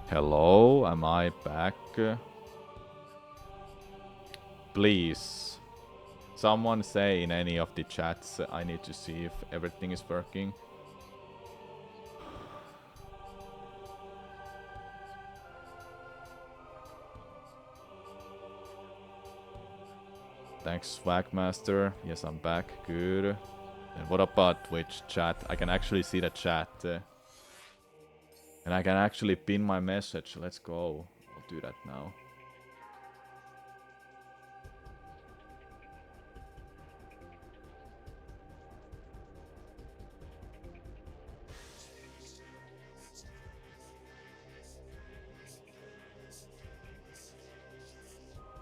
Hello, am I back? Please, someone say in any of the chats, I need to see if everything is working. Thanks, Swagmaster. Yes, I'm back. Good. And what about Twitch chat? I can actually see the chat. And I can actually pin my message. Let's go. I'll do that now.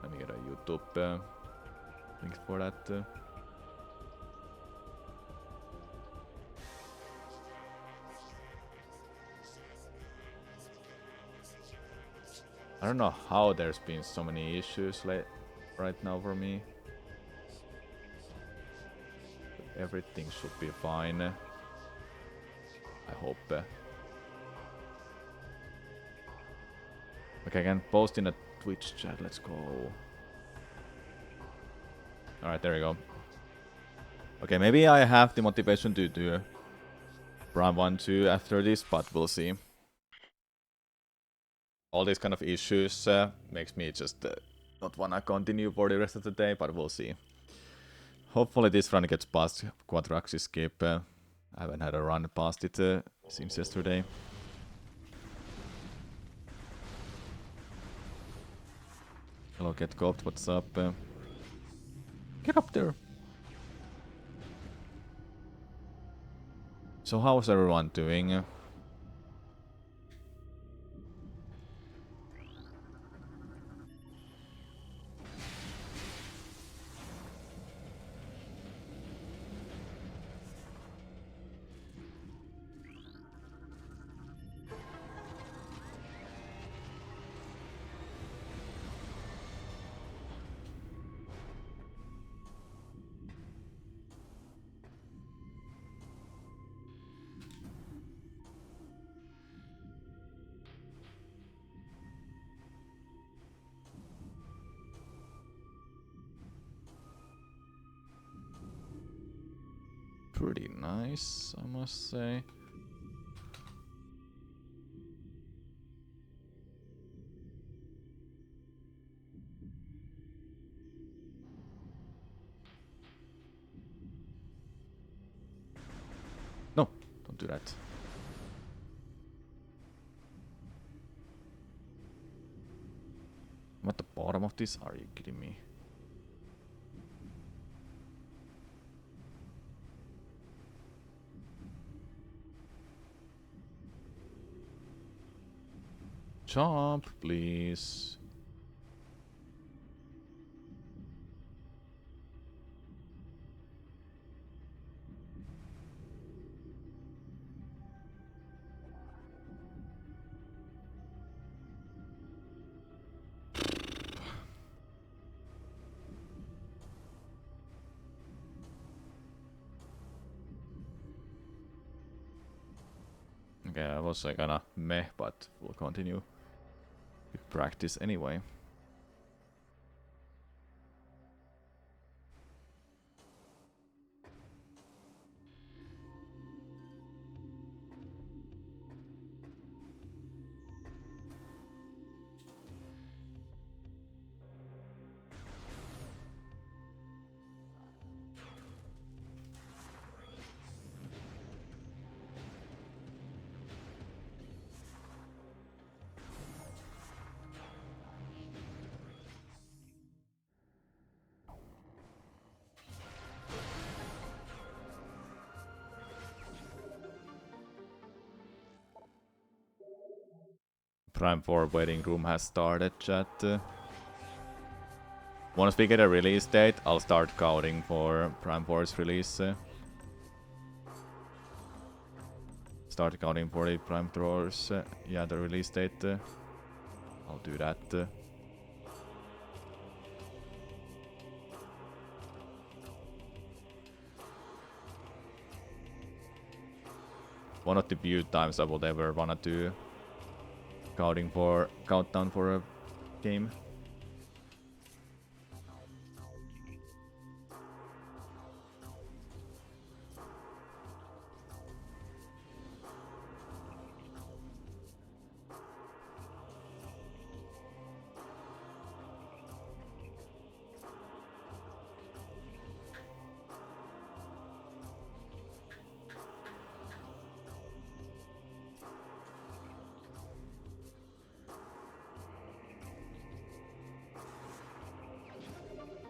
Let me get a YouTube link for that. I don't know how there's been so many issues right now for me. Everything should be fine. I hope. Okay, I can post in a Twitch chat. Let's go. Alright, there we go. Okay, maybe I have the motivation to do Prime 1, 2 after this, but we'll see. All these kind of issues makes me just not wanna continue for the rest of the day, but we'll see. Hopefully this run gets past Quadrax Escape. I haven't had a run past it since yesterday. Hello, Get Coped, what's up? Get up there! So how's everyone doing? Pretty nice, I must say. No, don't do that. I'm at the bottom of this? Are you kidding me? Jump, please. Okay, I was kinda meh, but we'll continue with practice anyway. Prime 4 waiting room has started, chat. Once we get a release date, I'll start counting for Prime 4's release. Start counting for the Prime 4's, yeah, the release date. I'll do that. One of the few times I would ever wanna do countdown for a game.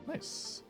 Nice.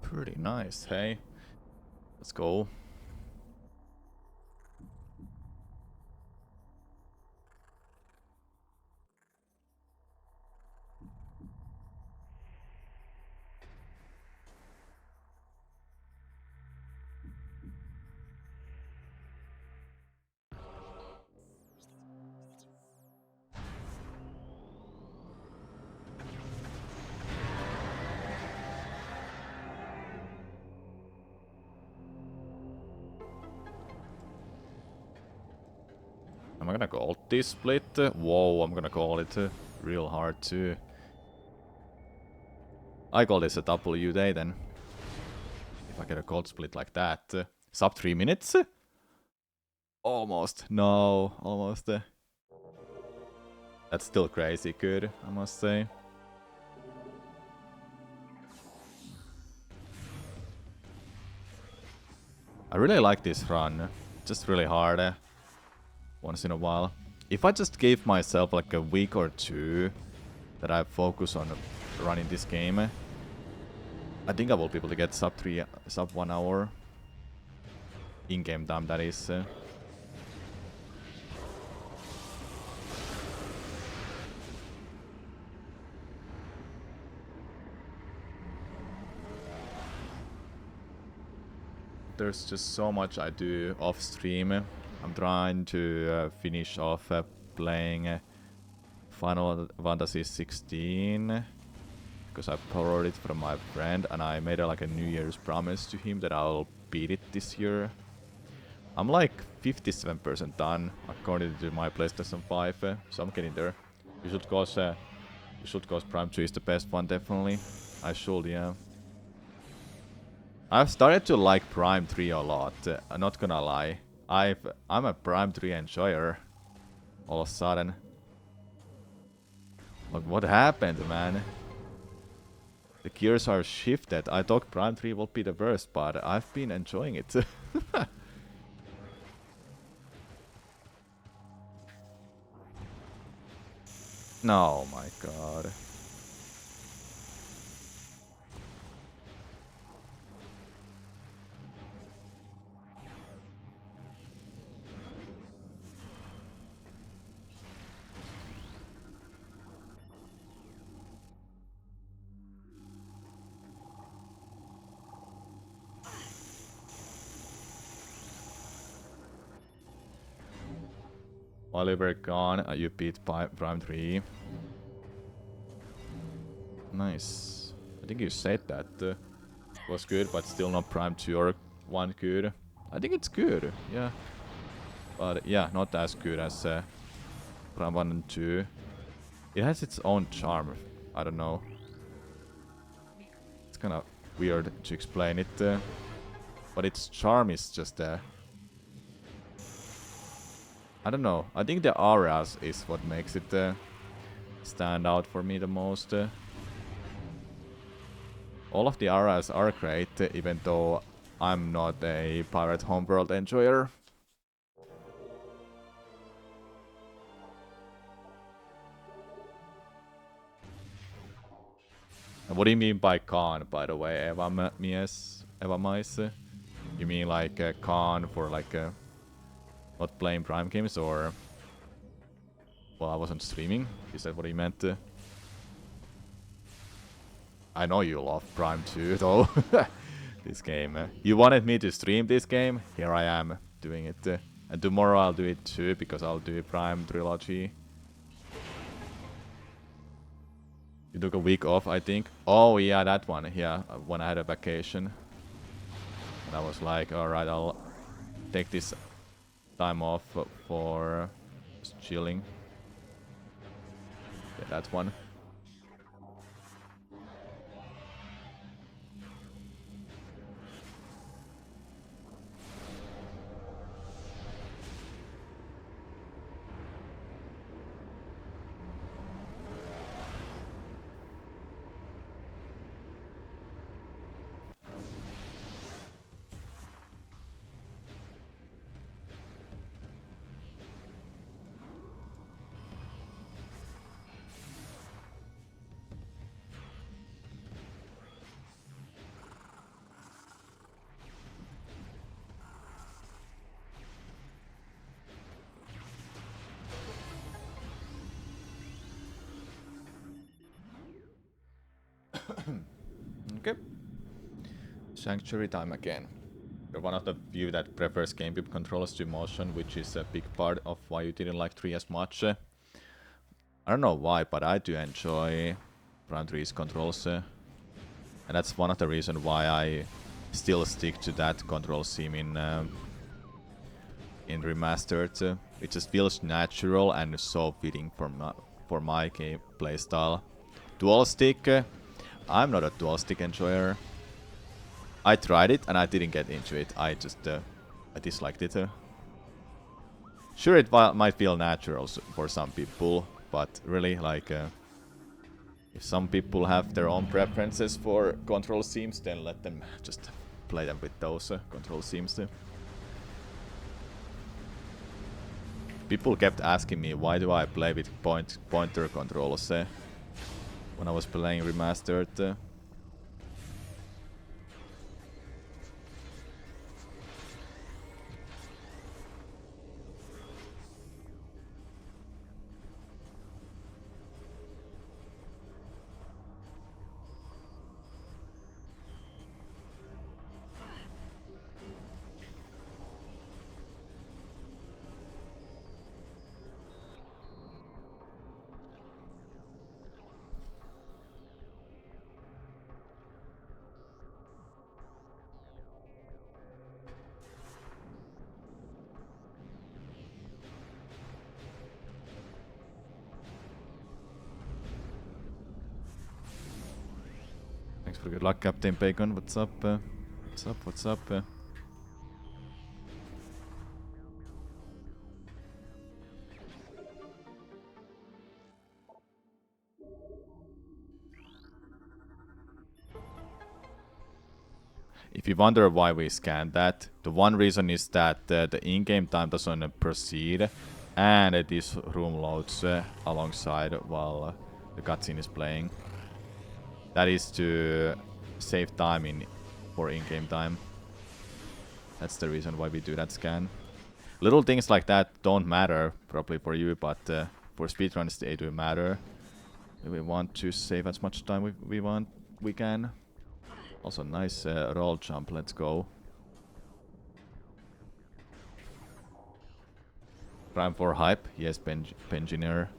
Pretty nice, hey? Let's go. Am I gonna call this split? Whoa, I'm gonna call it real hard too. I call this a W day then. If I get a gold split like that. Sub 3 minutes? Almost. No, almost. That's still crazy good, I must say. I really like this run. Just really hard. Once in a while. If I just gave myself like a week or two that I focus on running this game, I think I will be able to get sub 1 hour. In-game time, that is. There's just so much I do off stream. I'm trying to finish off playing Final Fantasy 16 because I borrowed it from my friend and I made like a New Year's promise to him that I'll beat it this year. I'm like 57% done according to my PlayStation 5, so I'm getting there. You should cause Prime 2 is the best one, definitely. I should, yeah. I've started to like Prime 3 a lot, I'm not gonna lie. I'm a Prime 3 enjoyer. All of a sudden. Like, what happened, man? The gears are shifted. I thought Prime 3 will be the worst, but I've been enjoying it. No, my god. While you were gone, you beat Prime 3. Nice. I think you said that was good, but still not Prime 2 or 1 good. I think it's good, yeah. But yeah, not as good as Prime 1 and 2. It has its own charm. I don't know. It's kind of weird to explain it. But its charm is just... I don't know. I think the auras is what makes it stand out for me the most. All of the auras are great, even though I'm not a Pirate Homeworld enjoyer. What do you mean by con, by the way, Eva Mais? You mean like a con for like not playing Prime games, or... Well, I wasn't streaming. Is that what he meant? I know you love Prime 2, though. This game. You wanted me to stream this game? Here I am, doing it. And tomorrow I'll do it too, because I'll do Prime Trilogy. You took a week off, I think. Oh, yeah, that one. Yeah, when I had a vacation. And I was like, alright, I'll take this time off for just chilling. Yeah, that one. Okay. Sanctuary time again. You're one of the few that prefers GameCube controllers to motion, which is a big part of why you didn't like 3 as much. I don't know why, but I do enjoy Prime 3's controls. And that's one of the reasons why I still stick to that control scheme in Remastered. It just feels natural and so fitting for my game playstyle. Dual stick, I'm not a dual stick enjoyer. I tried it and I didn't get into it. I just I disliked it. Sure, it might feel natural for some people, but really, like, if some people have their own preferences for control schemes, then let them just play them with those control schemes. People kept asking me why do I play with pointer controls when I was playing remastered. Thanks for good luck, Captain Bacon. What's up? What's up? What's up? If you wonder why we scanned that, the one reason is that the in-game time doesn't proceed, and this room loads alongside while the cutscene is playing. That is to save time for in-game time. That's the reason why we do that scan. Little things like that don't matter, probably for you, but for speedruns they do matter. We want to save as much time we can. Also, nice roll jump, let's go. Prime for hype, yes, Pengineer.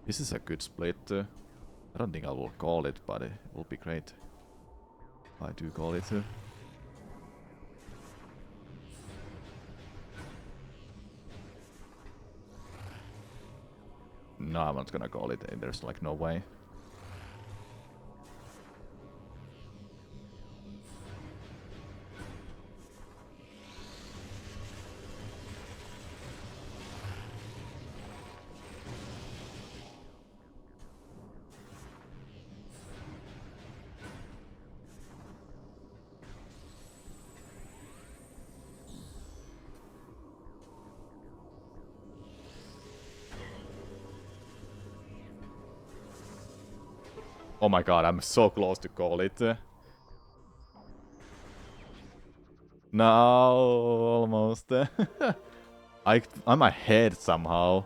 This is a good split. I don't think I will call it, but it will be great. I do call it. No, I'm not gonna call it. There's like no way. Oh my god, I'm so close to call it. No, almost. I'm ahead somehow.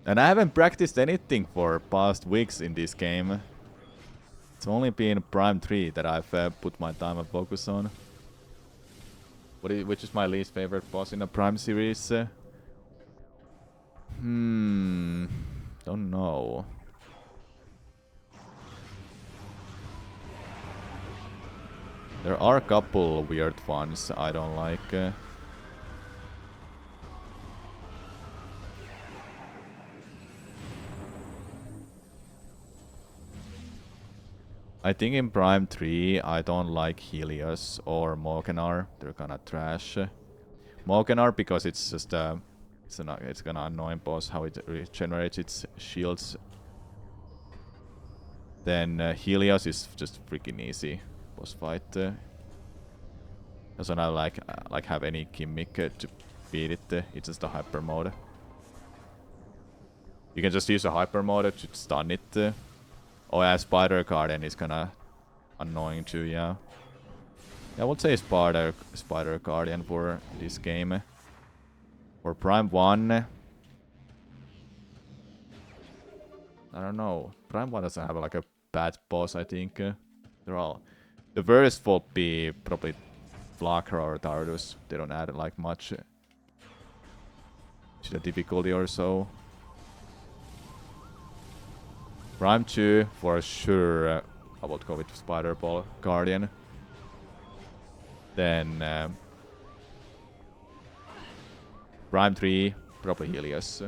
And I haven't practiced anything for past weeks in this game. It's only been Prime 3 that I've put my time and focus on. Which is my least favorite boss in the Prime series? Don't know. There are a couple weird ones I don't like. I think in Prime 3 I don't like Helios or Mokenar. They're kinda trash. Mokenar because it's just it's kinda annoying boss how it regenerates its shields. Then Helios is just freaking easy boss fight. Doesn't like have any gimmick to beat it. It's just a hyper mode. You can just use a hyper mode to stun it. Oh yeah, Spider Guardian is kinda annoying too, yeah. Yeah, I would say Spider Guardian for this game. For Prime 1... I don't know. Prime 1 doesn't have like a bad boss, I think. They're all... The worst will be probably Flakra or Tardus. They don't add like much to the difficulty or so. Prime 2, for sure, I would go with Spider Ball Guardian. Then Prime 3, probably Helios.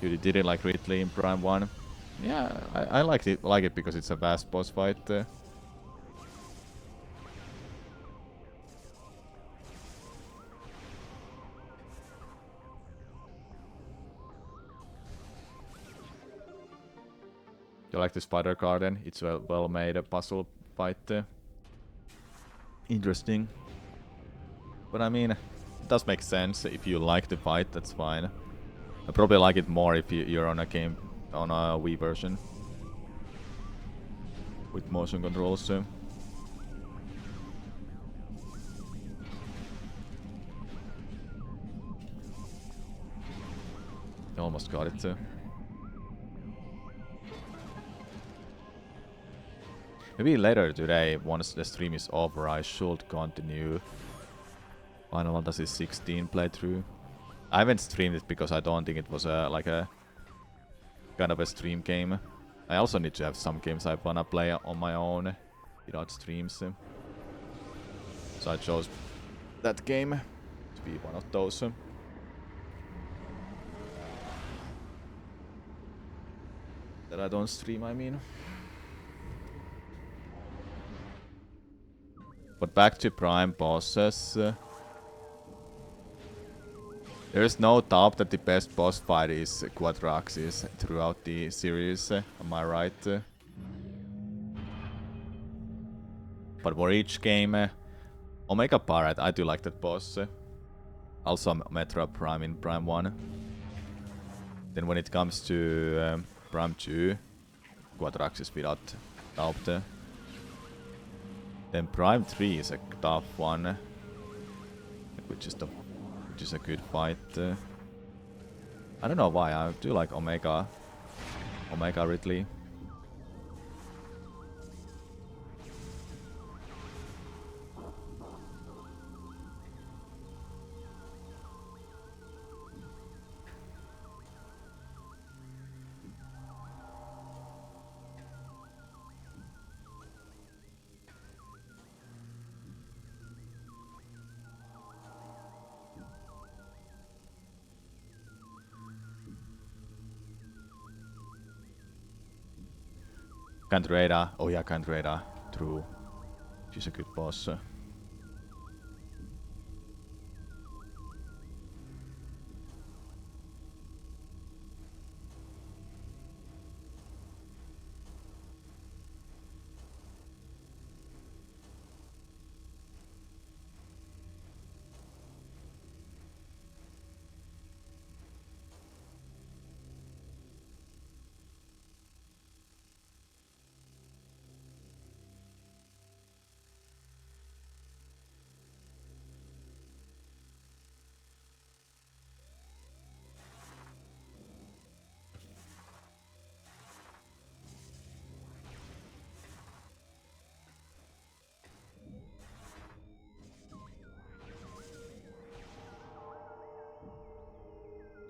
You didn't like Ridley in Prime 1. Yeah, I like it because it's a fast boss fight. You like the Spider Garden? It's a well-made puzzle fight. Interesting. But I mean, it does make sense. If you like the fight, that's fine. I probably like it more if you're on a game on a Wii version with motion controls. You almost got it. Maybe later today, once the stream is over, I should continue Final Fantasy 16 playthrough. I haven't streamed it because I don't think it was like a kind of a stream game. I also need to have some games I wanna play on my own without streams. So I chose that game to be one of those. That I don't stream, I mean. But back to Prime bosses. There is no doubt that the best boss fight is Quadraxis throughout the series. Am I right? But for each game, Omega Pirate, I do like that boss. Also Metro Prime in Prime 1. Then when it comes to Prime 2, Quadraxis without doubt. Then Prime 3 is a tough one, which is a good fight. I don't know why, I do like Omega Ridley. Cantreda, oh yeah, Cantreda, true. She's a good boss.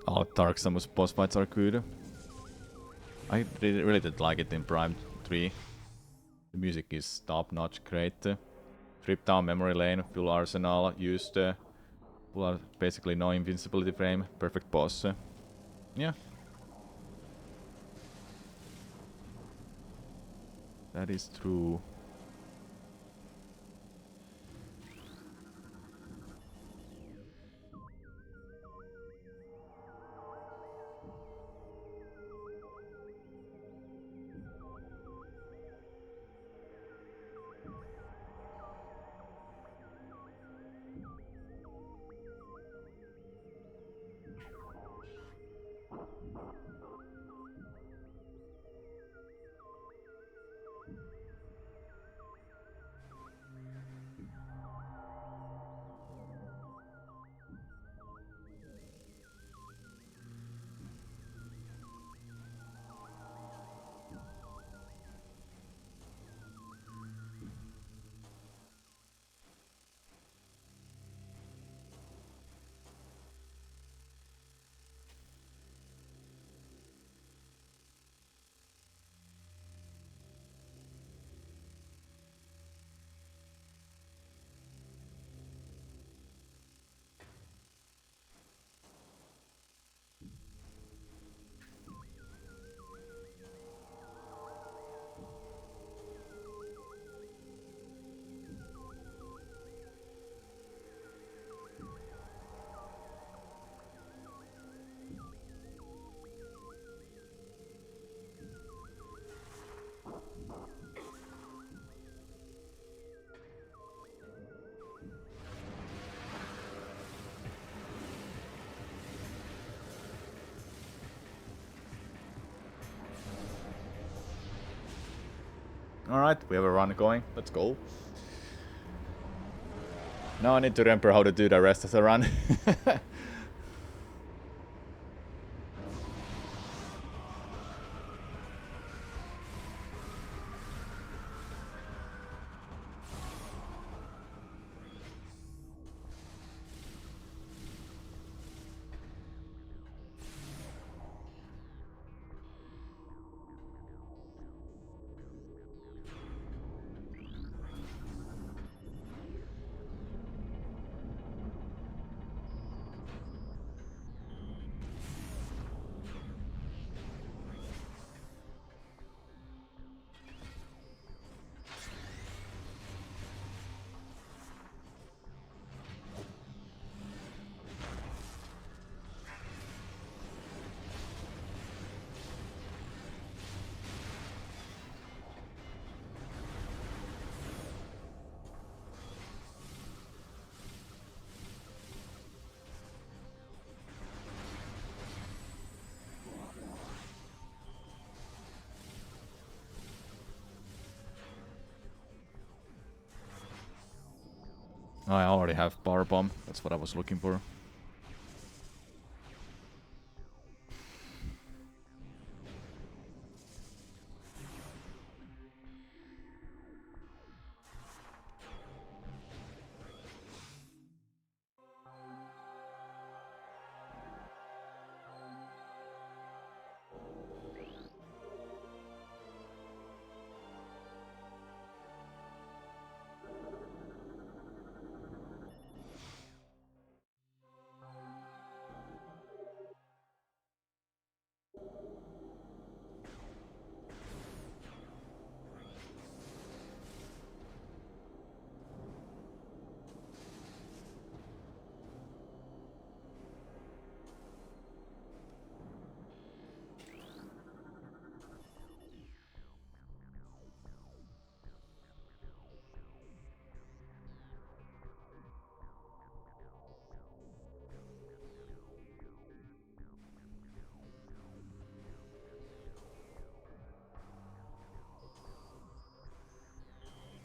All Dark Samus boss fights are good. I really did like it in Prime 3. The music is top-notch, great. Strip down memory lane, full arsenal, used basically no invincibility frame, perfect boss. Yeah. That is true. Alright, we have a run going. Let's go. Now I need to remember how to do the rest of the run. I already have power bomb. That's what I was looking for.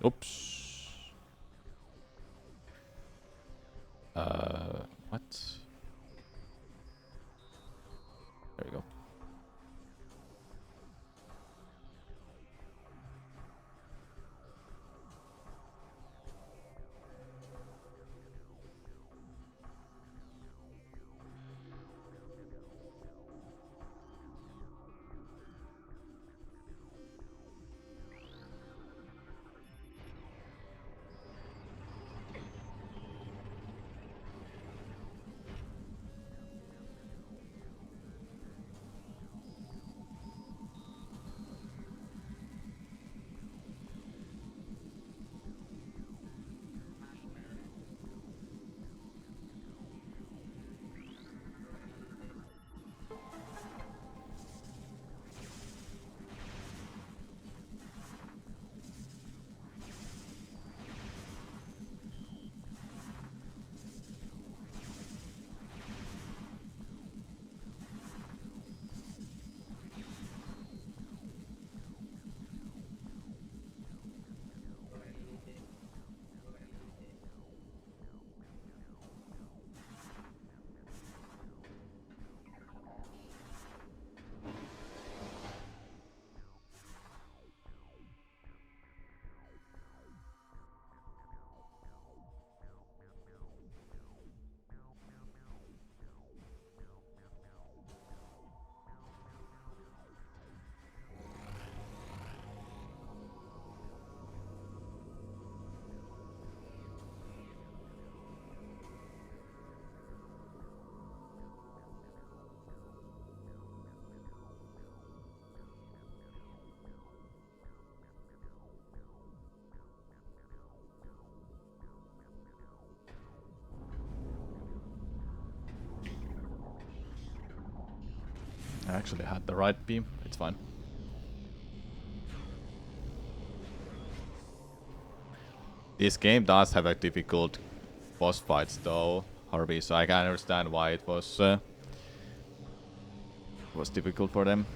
Oops. What? There we go. I actually had the right beam. It's fine. This game does have a difficult boss fights though, Harvey, so I can understand why it was difficult for them.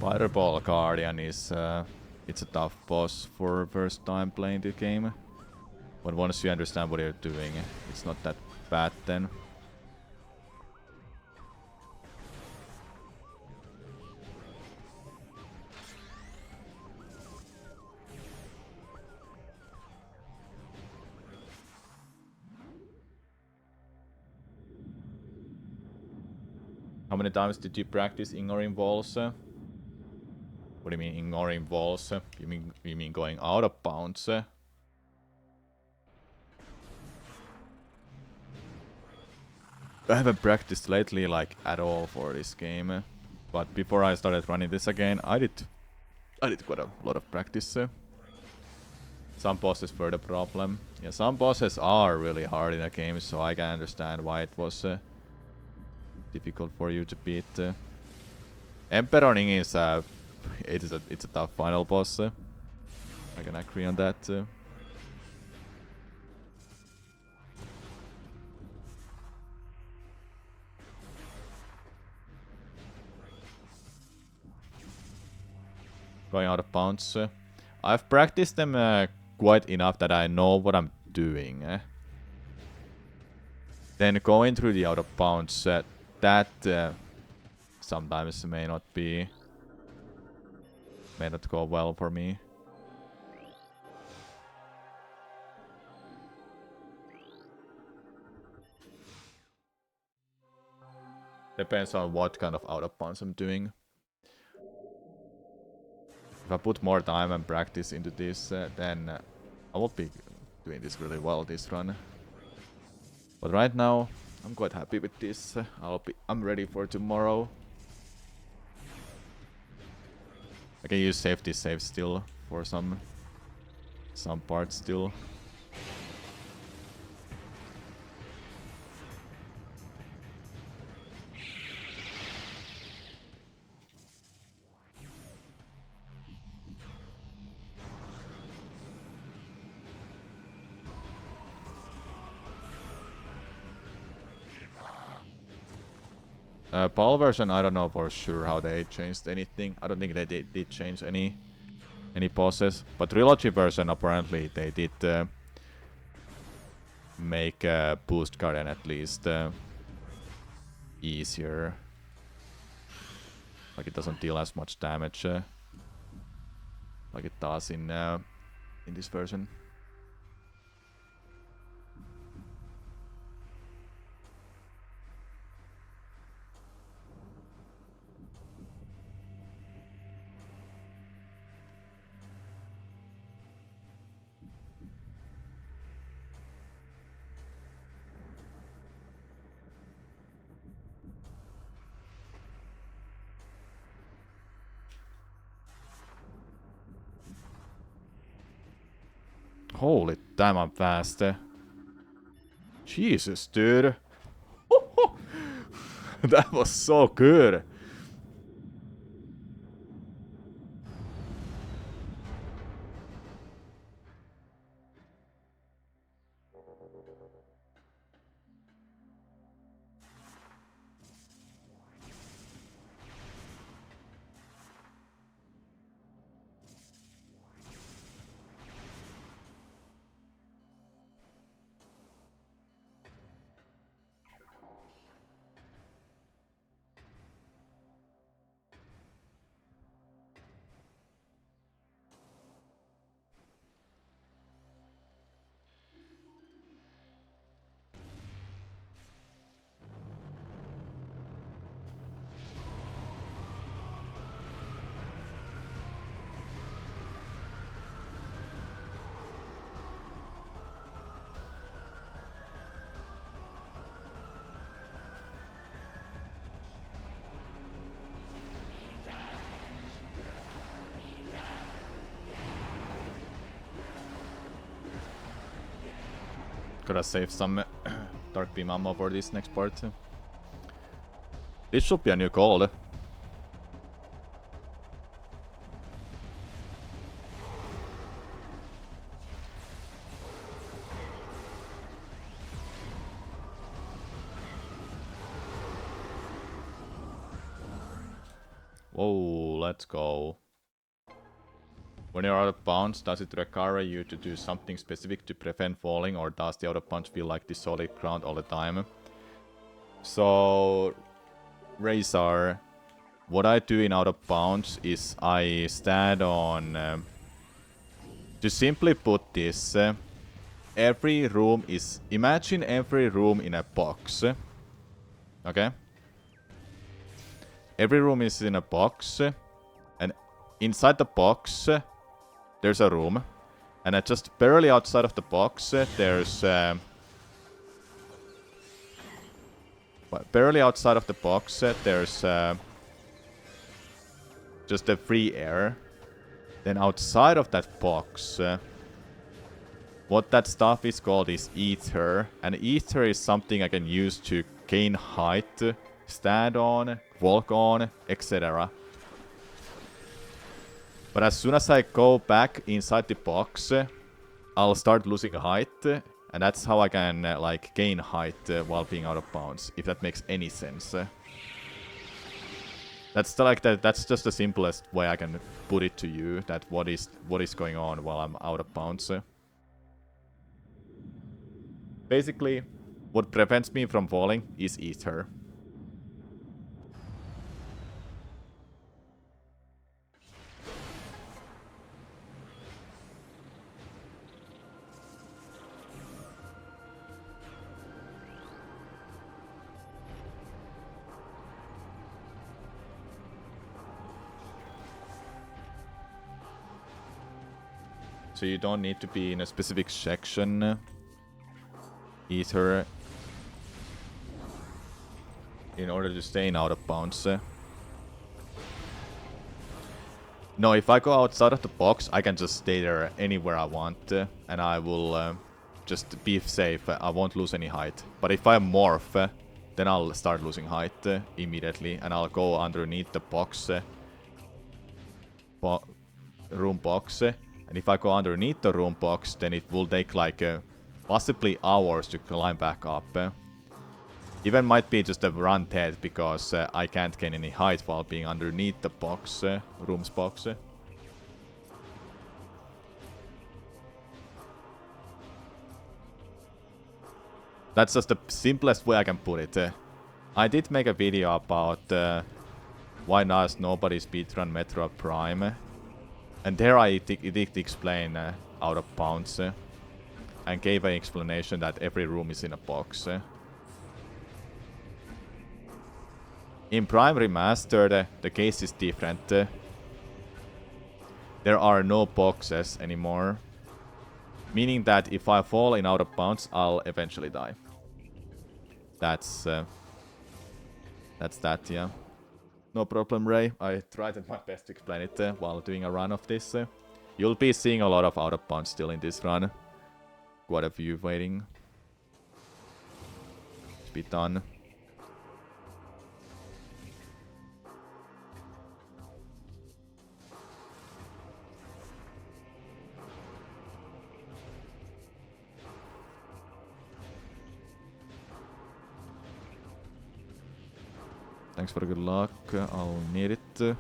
Fireball Guardian is it's a tough boss for first time playing the game. But once you understand what you're doing, it's not that bad then. How many times did you practice ignoring walls? What do you mean ignoring walls? You mean going out of bounds? I haven't practiced lately like at all for this game. But before I started running this again, I did quite a lot of practice. Some bosses were the problem. Yeah, some bosses are really hard in the game, so I can understand why it was difficult for you to beat. Emperor Ning is it's a tough final boss. I can agree on that. Going out of bounds. I've practiced them quite enough that I know what I'm doing. Then going through the out of bounds, that sometimes may not go well for me. Depends on what kind of out of bounds I'm doing. If I put more time and practice into this, then I will be doing this really well this run. But right now, I'm quite happy with this. I'm ready for tomorrow. I can use safety save still for some parts still. PAL version, I don't know for sure how they changed anything. I don't think they did change any bosses. But Trilogy version, apparently they did make Boost Guardian at least easier. Like it doesn't deal as much damage like it does in this version. Holy damn, I'm fast. Jesus, dude. That was so good. Gotta save some Dark Beam ammo for this next part. This should be a new goal. Whoa, let's go. When you're out of bounds, does it require you to do something specific to prevent falling, or does the out of bounds feel like the solid ground all the time? So, Razor, what I do in out of bounds is I stand on... to simply put this, every room is... Imagine every room in a box. Okay? Every room is in a box, and inside the box, there's a room. And just barely outside of the box, there's... barely outside of the box, there's just a free air. Then outside of that box, what that stuff is called is ether. And ether is something I can use to gain height, stand on, walk on, etc. But as soon as I go back inside the box, I'll start losing height. And that's how I can like gain height while being out of bounds, if that makes any sense. That's that's just the simplest way I can put it to you, that what is going on while I'm out of bounds. Basically, what prevents me from falling is ether. So you don't need to be in a specific section. Ether. In order to stay in out of bounds. No, if I go outside of the box, I can just stay there anywhere I want. And I will just be safe. I won't lose any height. But if I morph, then I'll start losing height immediately. And I'll go underneath the box. Room box. And if I go underneath the room box, then it will take like possibly hours to climb back up. Even might be just a run dead because I can't gain any height while being underneath the box, room's box. That's just the simplest way I can put it. I did make a video about why does nobody speedrun Metro Prime. And there I did explain out of bounds. And gave an explanation that every room is in a box. In Prime Remastered, the case is different. There are no boxes anymore. Meaning that if I fall in out of bounds, I'll eventually die. That's that, yeah. No problem, Ray. I tried my best to explain it while doing a run of this. You'll be seeing a lot of out of bounds still in this run. Quite a few waiting to be done. Thanks for the good luck. I'll need it.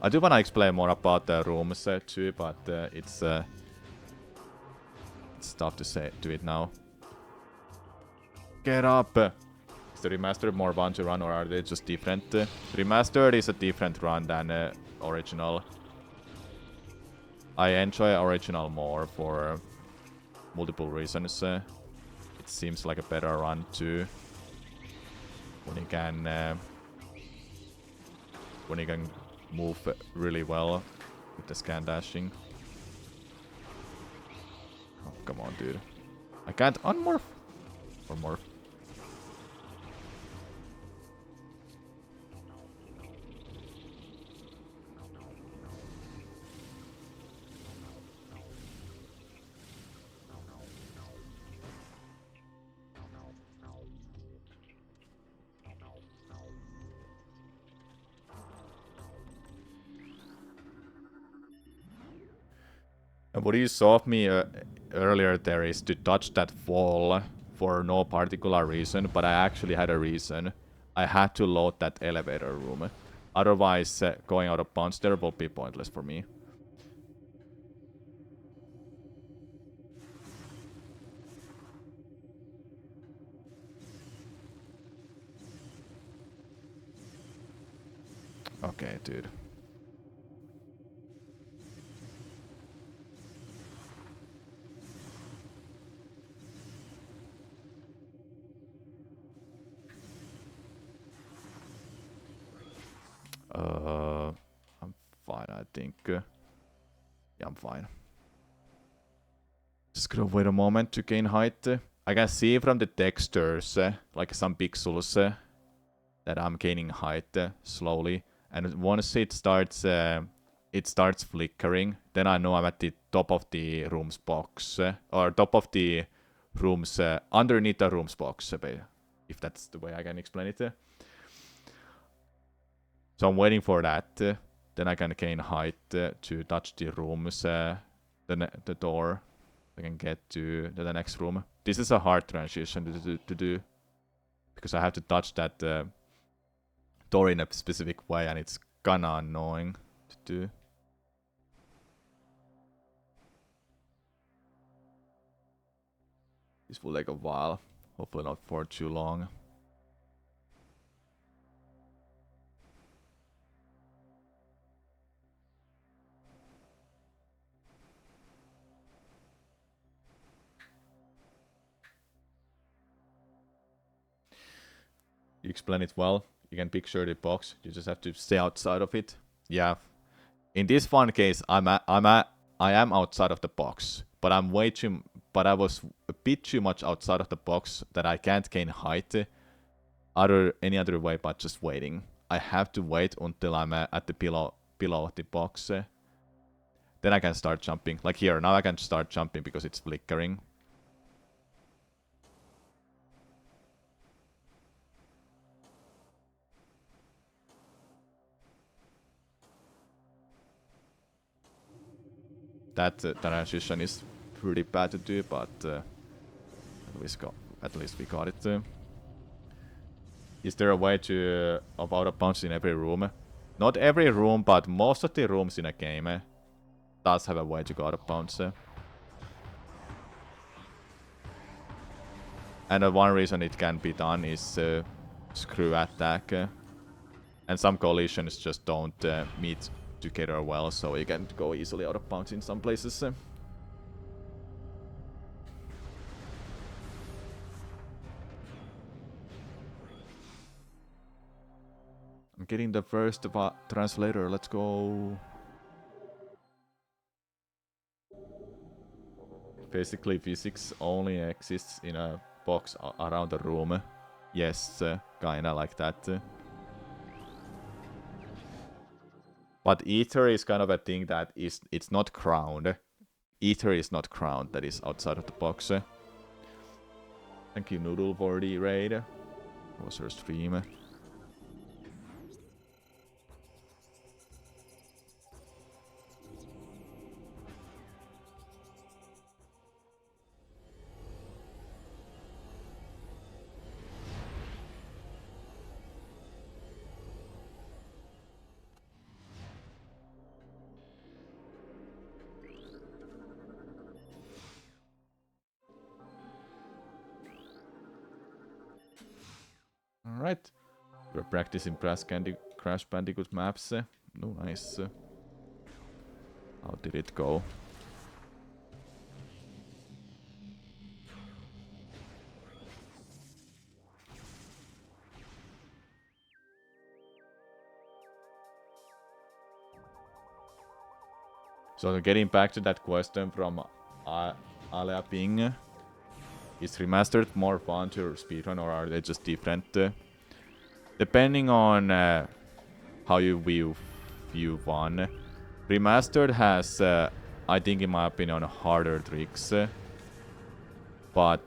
I do want to explain more about the rooms too, but it's tough to do it now. Get up! Is the remastered more fun to run, or are they just different? Remastered is a different run than original. I enjoy original more for multiple reasons. It seems like a better run too. When you can move really well with the scan dashing. Oh, come on, dude. I can't unmorph. Or morph. What you saw of me earlier there is to touch that wall for no particular reason, but I actually had a reason. I had to load that elevator room. Otherwise, going out of bounds there will be pointless for me. Okay, dude. I'm fine, I think. Yeah, I'm fine. Just gonna wait a moment to gain height. I can see from the textures, like some pixels, that I'm gaining height slowly. And once it starts flickering, then I know I'm at the top of the room's box, or top of the room's underneath the room's box, if that's the way I can explain it. So I'm waiting for that. Then I can gain height to touch the rooms, the door. I can get to the next room. This is a hard transition to do because I have to touch that door in a specific way, and it's kinda annoying to do. This will take a while. Hopefully not for too long. You explain it well. You can picture the box. You just have to stay outside of it. Yeah. In this one case, I am outside of the box, but I was a bit too much outside of the box that I can't gain height any other way but just waiting. I have to wait until I'm at the below of the box. Then I can start jumping. Like here, now I can start jumping because it's flickering. That transition is pretty bad to do, but at least we got it. Is there a way to of out of bounds in every room? Not every room, but most of the rooms in a game does have a way to go out of bounds. And one reason it can be done is screw attack. And some collisions just don't meet together well, so you can go easily out of bounds in some places. I'm getting the first translator, let's go. Basically, physics only exists in a box around the room. Yes, kinda like that. But ether is kind of a thing that it's not crowned. Ether is not crowned, that is outside of the box. Thank you, Noodle, for the raid. It was your stream. Alright. We're practicing Crash Bandicoot maps. No, nice. How did it go? So getting back to that question from Alea Ping, is remastered more fun to speedrun, or are they just different? Depending on how you view one. Remastered has, I think in my opinion, harder tricks. But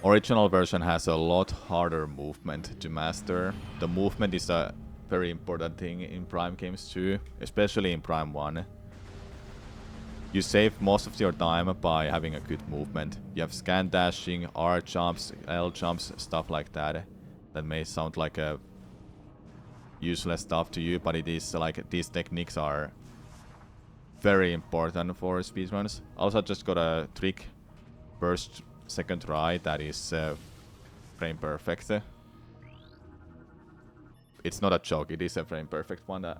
original version has a lot harder movement to master. The movement is a very important thing in Prime games too, especially in Prime 1. You save most of your time by having a good movement. You have scan dashing, R jumps, L jumps, stuff like that. That may sound like a useless stuff to you, but it is like these techniques are very important for speedruns. Also just got a trick first second try that is frame perfect. It's not a joke, it is a frame perfect one, the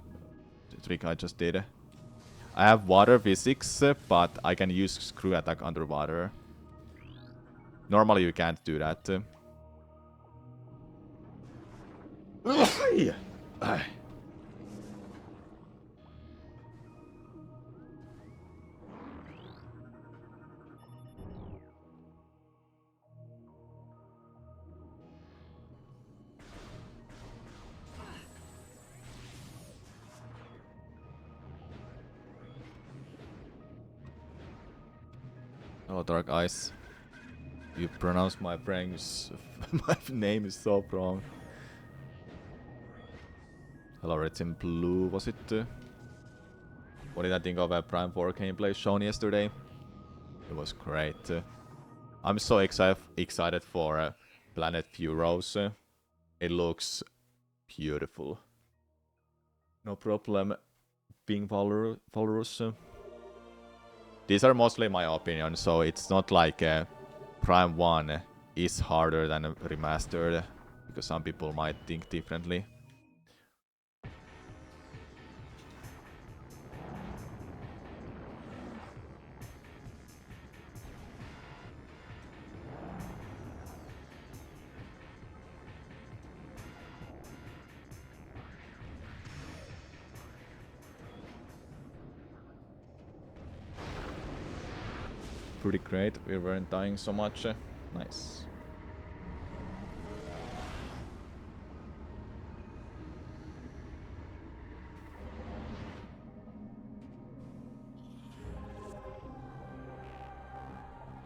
trick I just did. I have water physics, but I can use screw attack underwater. Normally you can't do that. Hello, Dark Eyes. You pronounce my French. My name is so wrong. Hello, Red in Blue. Was it? What did I think of a Prime 4 gameplay shown yesterday? It was great. I'm so excited for Planet Furos. It looks beautiful. No problem being Valrus. These are mostly my opinion, so it's not like Prime 1 is harder than Remastered, because some people might think differently. Pretty great, we weren't dying so much. Nice.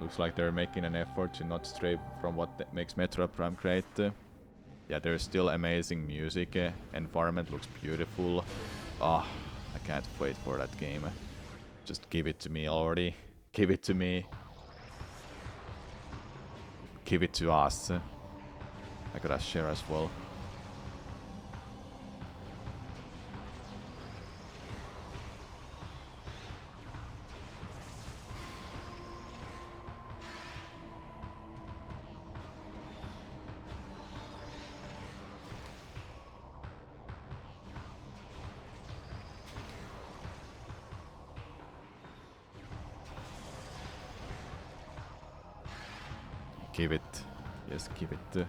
Looks like they're making an effort to not stray from what makes Metro Prime great. Yeah, there's still amazing music. Environment looks beautiful. Ah, I can't wait for that game. Just give it to me already. Give it to me. Give it to us. I gotta share as well. Give it. Yes, give it.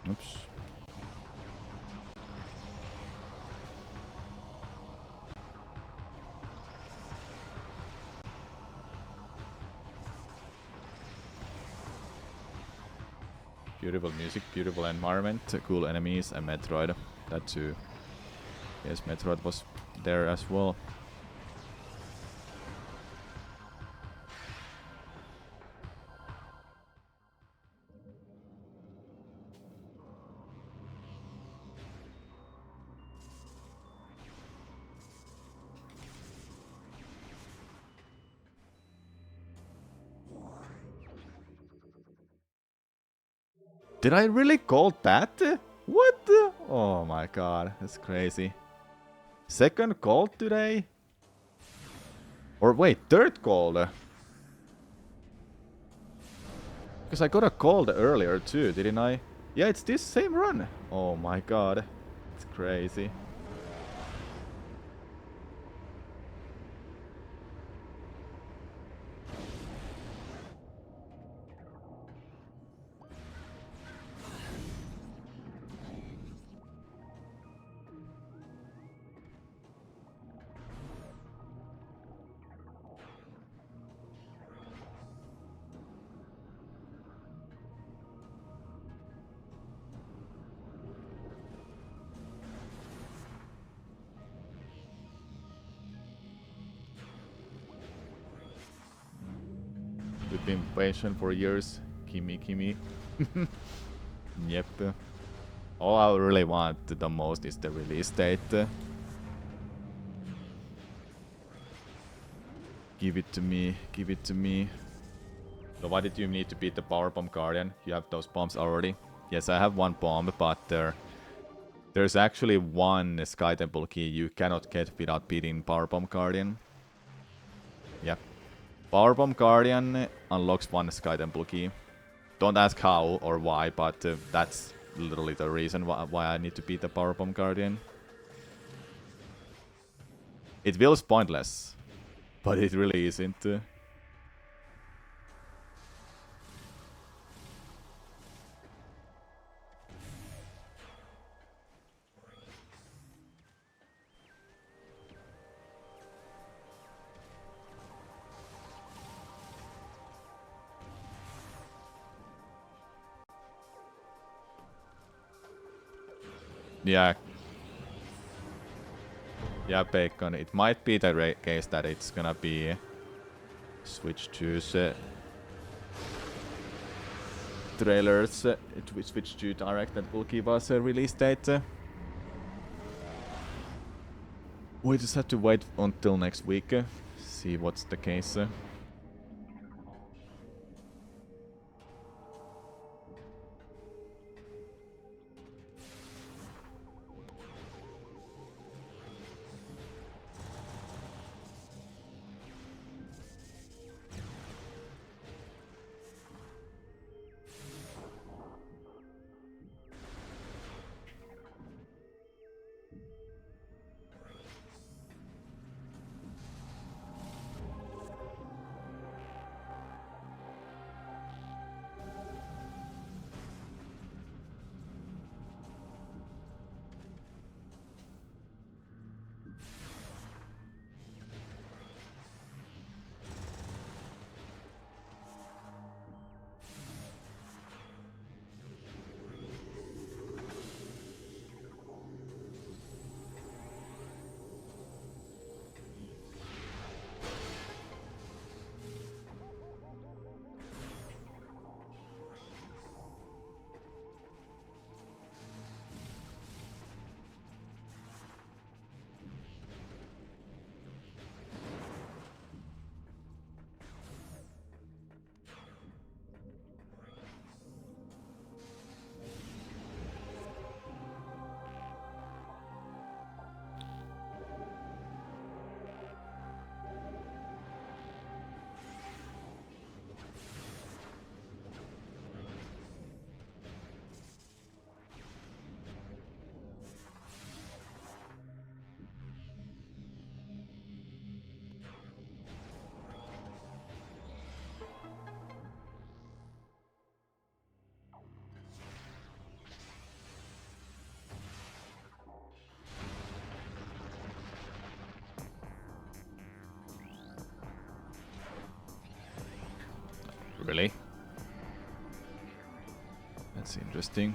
Oops. Beautiful music, beautiful environment, cool enemies, and Metroid. That too. Yes, Metroid was there as well. Did I really call that? What? Oh my god, that's crazy. Second call today? Or wait, third call? Because I got a call earlier too, didn't I? Yeah, it's this same run. Oh my god, it's crazy. We've been patient for years. Kimi. Yep. All I really want the most is the release date. Give it to me, give it to me. So why did you need to beat the Power Bomb Guardian? You have those bombs already. Yes, I have one bomb, but there's actually one Sky Temple key you cannot get without beating Power Bomb Guardian. Yep. Power Bomb Guardian unlocks one Sky Temple key. Don't ask how or why, but that's literally the reason why I need to beat the Power Bomb Guardian. It feels pointless, but it really isn't. Yeah. Yeah, Bacon. It might be the case that it's gonna be switch to trailers, switch to direct that will give us a release date. We just have to wait until next week, see what's the case. Really? That's interesting.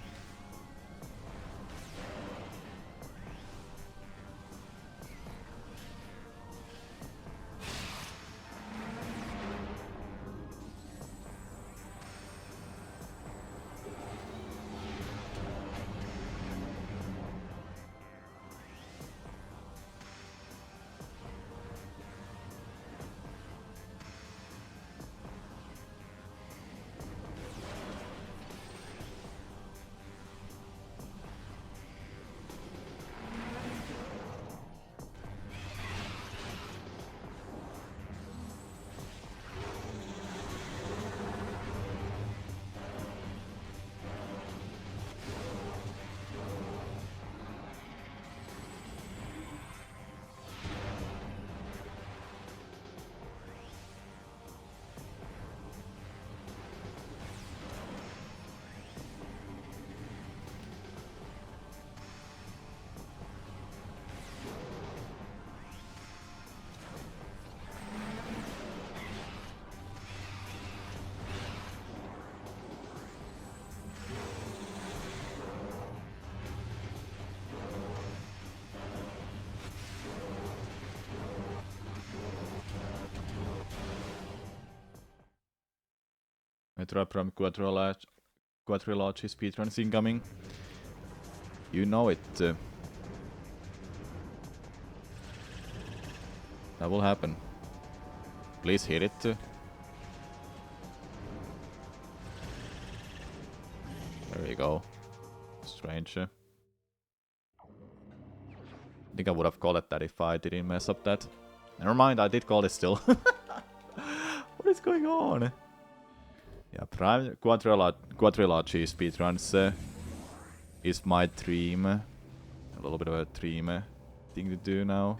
Metro Prime Quadrilogy speedruns incoming. You know it. That will happen. Please hit it. you go. Strange. I think I would have called it that if I didn't mess up that. Never mind, I did call it still. What is going on? Yeah, Prime Quadrilogy speedruns is my dream. A little bit of a dream thing to do now.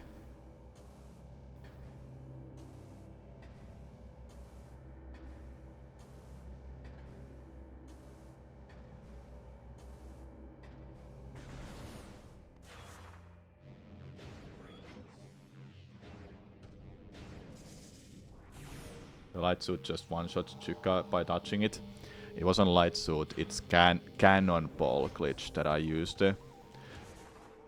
The light suit just one-shot Chuka by touching it. It wasn't light suit, it's cannonball glitch that I used.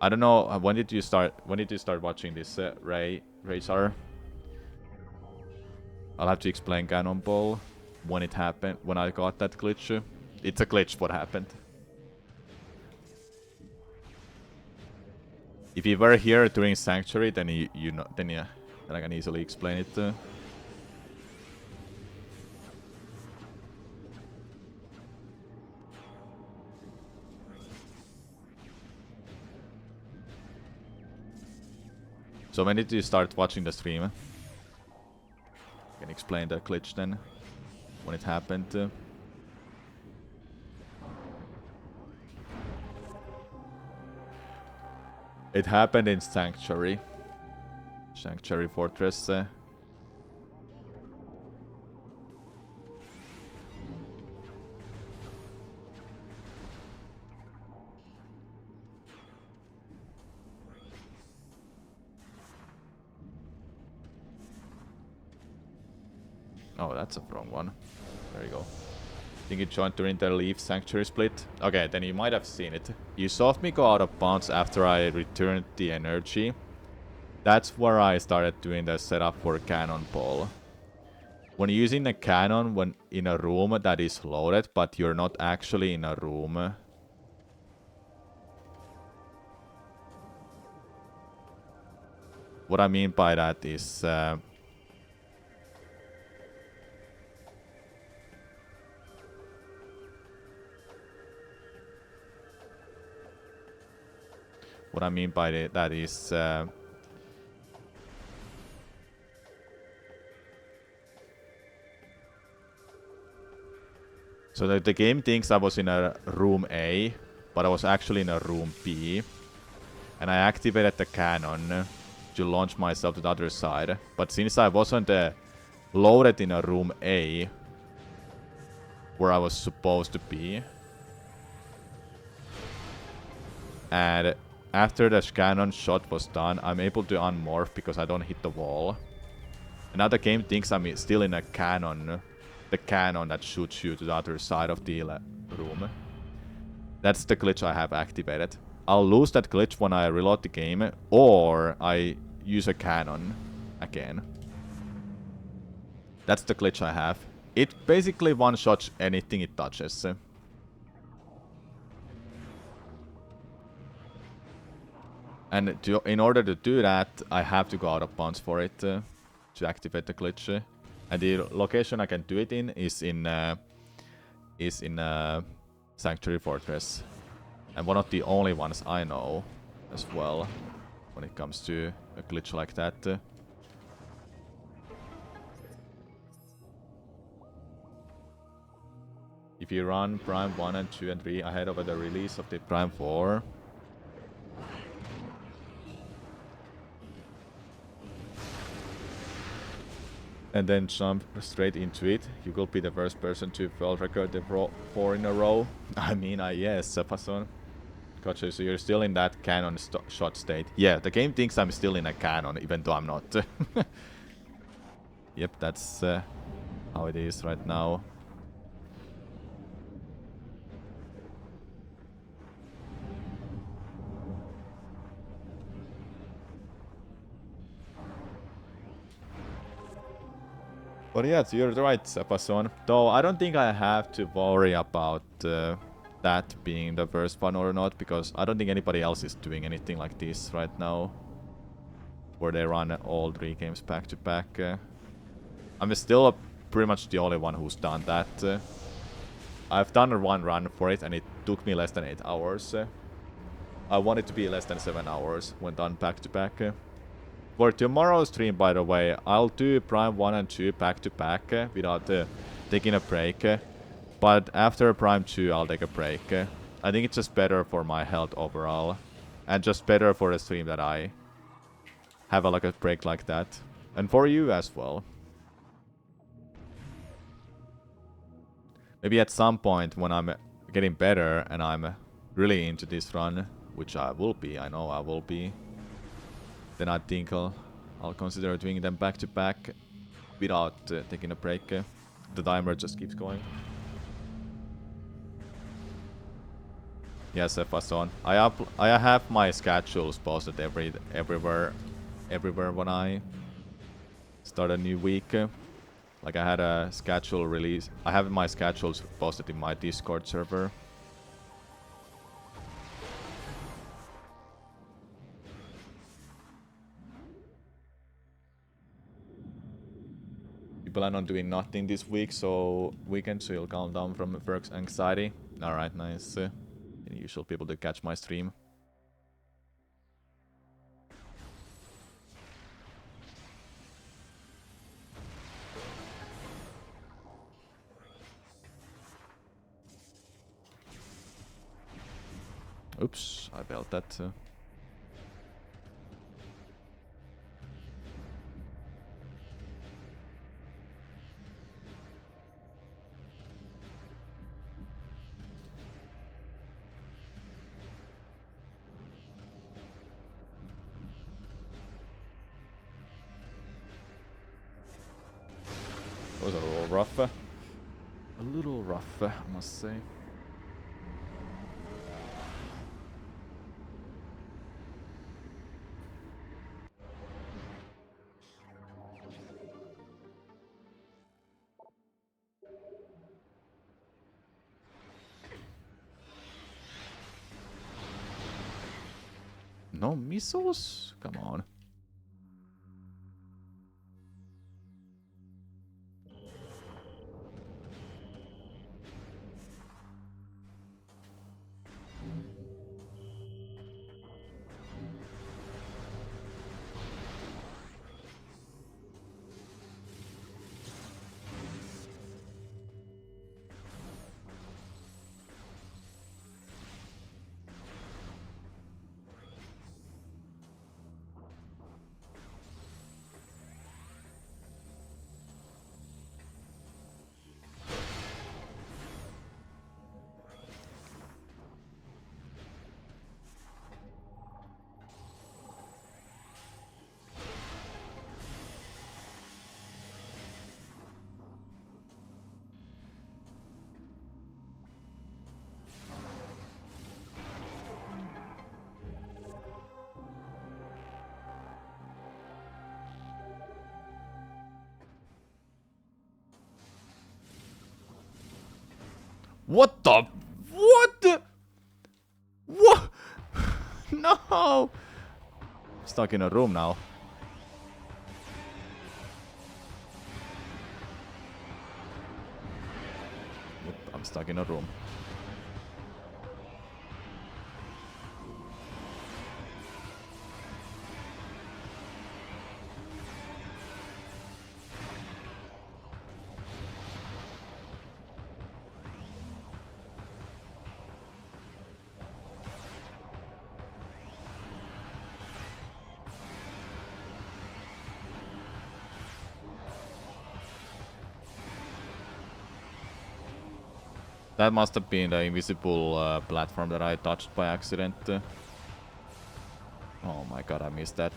I don't know, when did you start watching this, Razor? I'll have to explain cannonball when it happened, when I got that glitch. It's a glitch what happened. If you were here during Sanctuary, then then I can easily explain it. So when did you start watching the stream? I can explain the glitch then, when it happened. It happened in Sanctuary. Sanctuary Fortress. Oh, that's a wrong one. There you go. I think you joined during the Leaf Sanctuary split. Okay, then you might have seen it. You saw me go out of bounds after I returned the energy. That's where I started doing the setup for Cannonball. When using a cannon when in a room that is loaded, but you're not actually in a room. What I mean by that is... What I mean by that is... so the game thinks I was in a room A, but I was actually in a room B. And I activated the cannon to launch myself to the other side. But since I wasn't loaded in a room A, where I was supposed to be, and after the cannon shot was done, I'm able to unmorph because I don't hit the wall. And now the game thinks I'm still in a cannon. The cannon that shoots you to the other side of the room. That's the glitch I have activated. I'll lose that glitch when I reload the game, or I use a cannon again. That's the glitch I have. It basically one-shots anything it touches. And in order to do that, I have to go out of bounds for it to activate the glitch. And the location I can do it in is in Sanctuary Fortress, and one of the only ones I know as well when it comes to a glitch like that. If you run Prime 1 and 2 and 3 ahead of the release of the Prime 4, and then jump straight into it, you will be the first person to world record the 4 in a row. I mean, yes, Fason. Gotcha, so you're still in that cannon shot state. Yeah, the game thinks I'm still in a cannon, even though I'm not. Yep, that's how it is right now. But yeah, you're right, Sepason. Though I don't think I have to worry about that being the first one or not, because I don't think anybody else is doing anything like this right now, where they run all 3 games back to back. I'm still pretty much the only one who's done that. I've done one run for it, and it took me less than 8 hours. I want it to be less than 7 hours when done back to back. For tomorrow's stream, by the way, I'll do Prime 1 and 2 back to back without taking a break. But after Prime 2, I'll take a break. I think it's just better for my health overall. And just better for the stream that I have like a break like that. And for you as well. Maybe at some point when I'm getting better and I'm really into this run, which I will be, I know I will be, then I think I'll consider doing them back to back without taking a break. The timer just keeps going. Yes, Fason. I have my schedules posted everywhere when I start a new week. Like I had a schedule release. I have my schedules posted in my Discord server. You plan on doing nothing this week, so weekend, so you'll calm down from work's anxiety. Alright, nice. Usual people to catch my stream. Oops, I felt that. Was a little rough. A little rough, I must say. No missiles? Come on. What the? What the? What? No! Stuck in a room now. Yep, I'm stuck in a room. That must have been the invisible platform that I touched by accident. Oh my god, I missed that.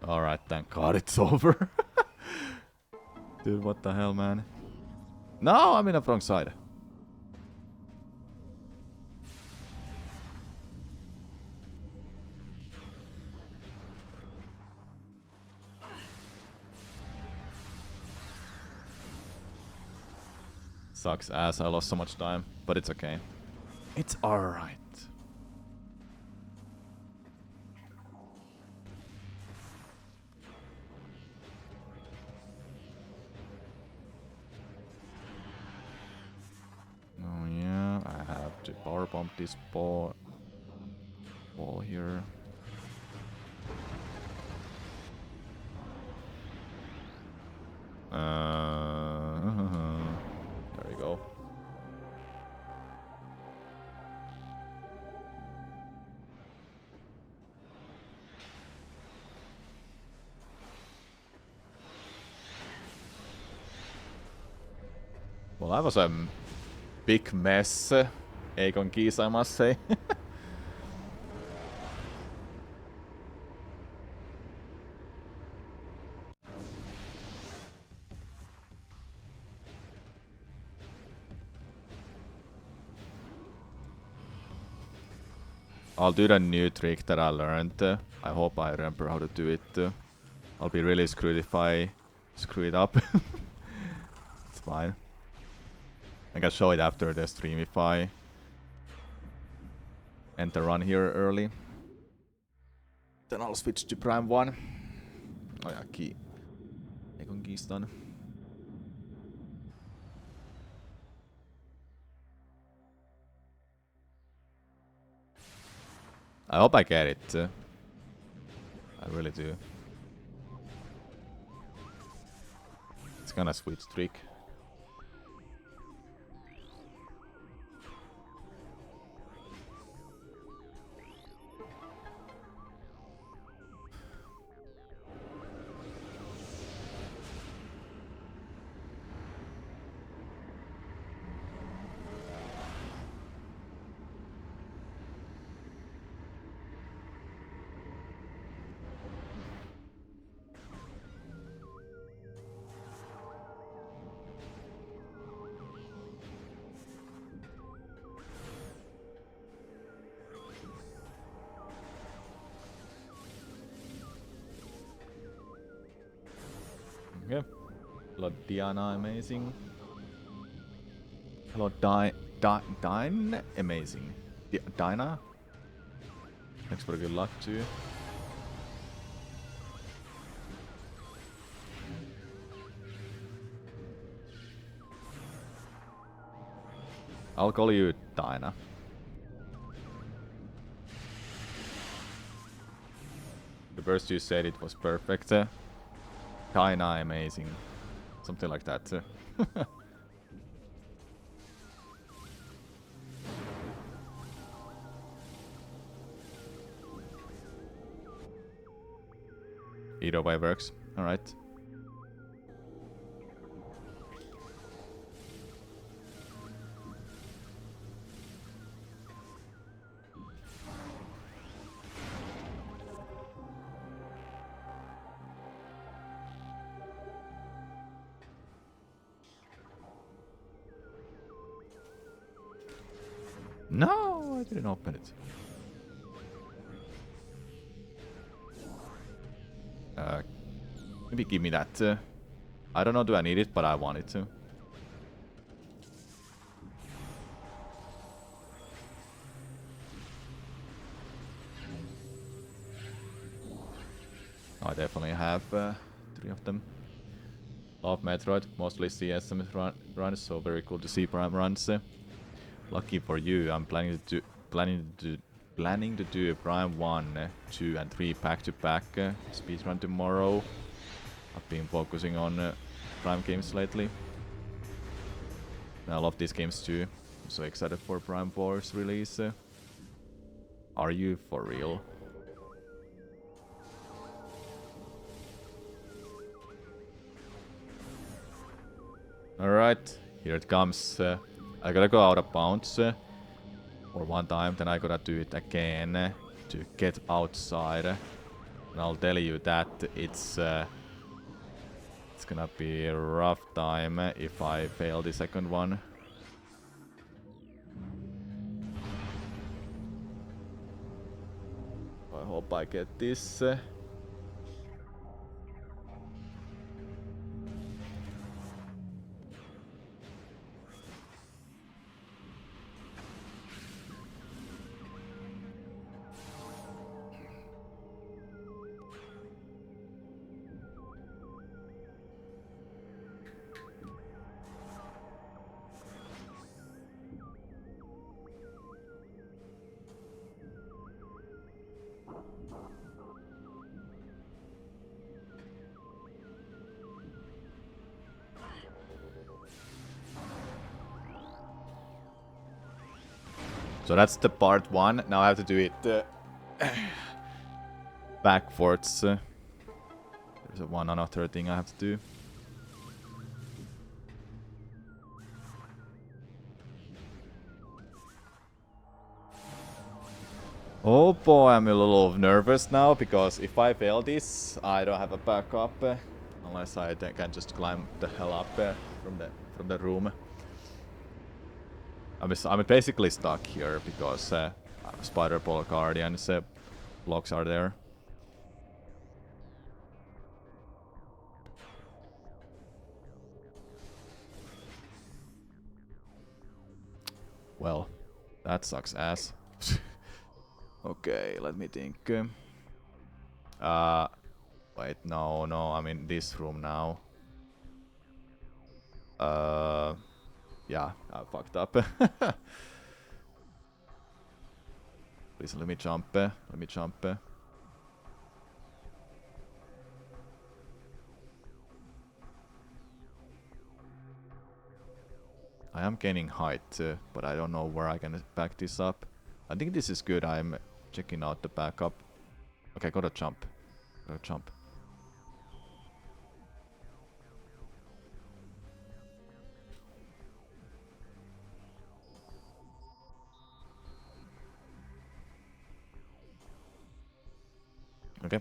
Alright, thank god it's over. Dude, what the hell, man? No, I'm in the wrong side. Sucks ass, I lost so much time, but it's okay. It's alright. power bomb this ball here. There we go. Well, that was a big mess, Aegon Keys, I must say. I'll do the new trick that I learned. I hope I remember how to do it. I'll be really screwed if I screw it up. It's fine. I can show it after the stream if I end the run here early. Then I'll switch to Prime 1. Oh yeah, key. Aegon Keys done. I hope I get it. I really do. It's gonna switch trick. Yeah. Hello Diana, amazing. Hello Dine, amazing. Dinah? Thanks for the good luck too. I'll call you Dinah. The first you said it was perfect. Dinah, amazing. Something like that. Either way works. Alright. No, I didn't open it. Maybe give me that. I don't know, do I need it, but I want it to. I definitely have 3 of them. Love Metroid, mostly CSM runs, so very cool to see Prime runs. Lucky for you, I'm planning to do a Prime 1, 2 and 3 back to back speedrun tomorrow. I've been focusing on Prime games lately. And I love these games too. I'm so excited for Prime 4's release. Are you for real? Alright, here it comes. I gotta go out of bounds for one time, then I gotta do it again to get outside. And I'll tell you that it's gonna be a rough time if I fail the second one. I hope I get this. So that's the part 1. Now I have to do it backwards. There's one other thing I have to do. Oh boy, I'm a little nervous now, because if I fail this, I don't have a backup. Unless I can just climb the hell up from the room. I'm basically stuck here because Spider Ball Guardian's blocks are there. Well, that sucks ass. Okay, let me think. Wait, no, I'm in this room now. Yeah, I fucked up. Please let me jump. I am gaining height, but I don't know where I can back this up. I think this is good. I'm checking out the backup. Okay, gotta jump. Okay.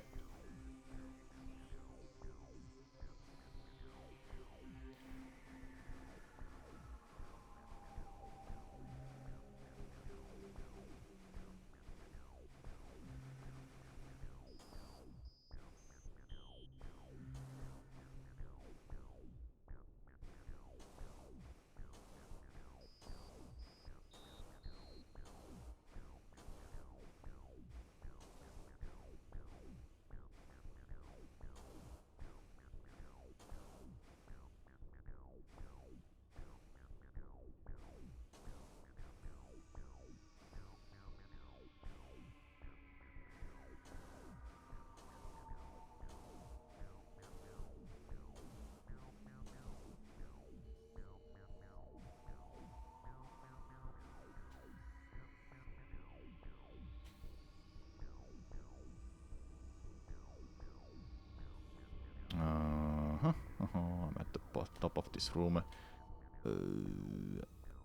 I'm at the top of this room.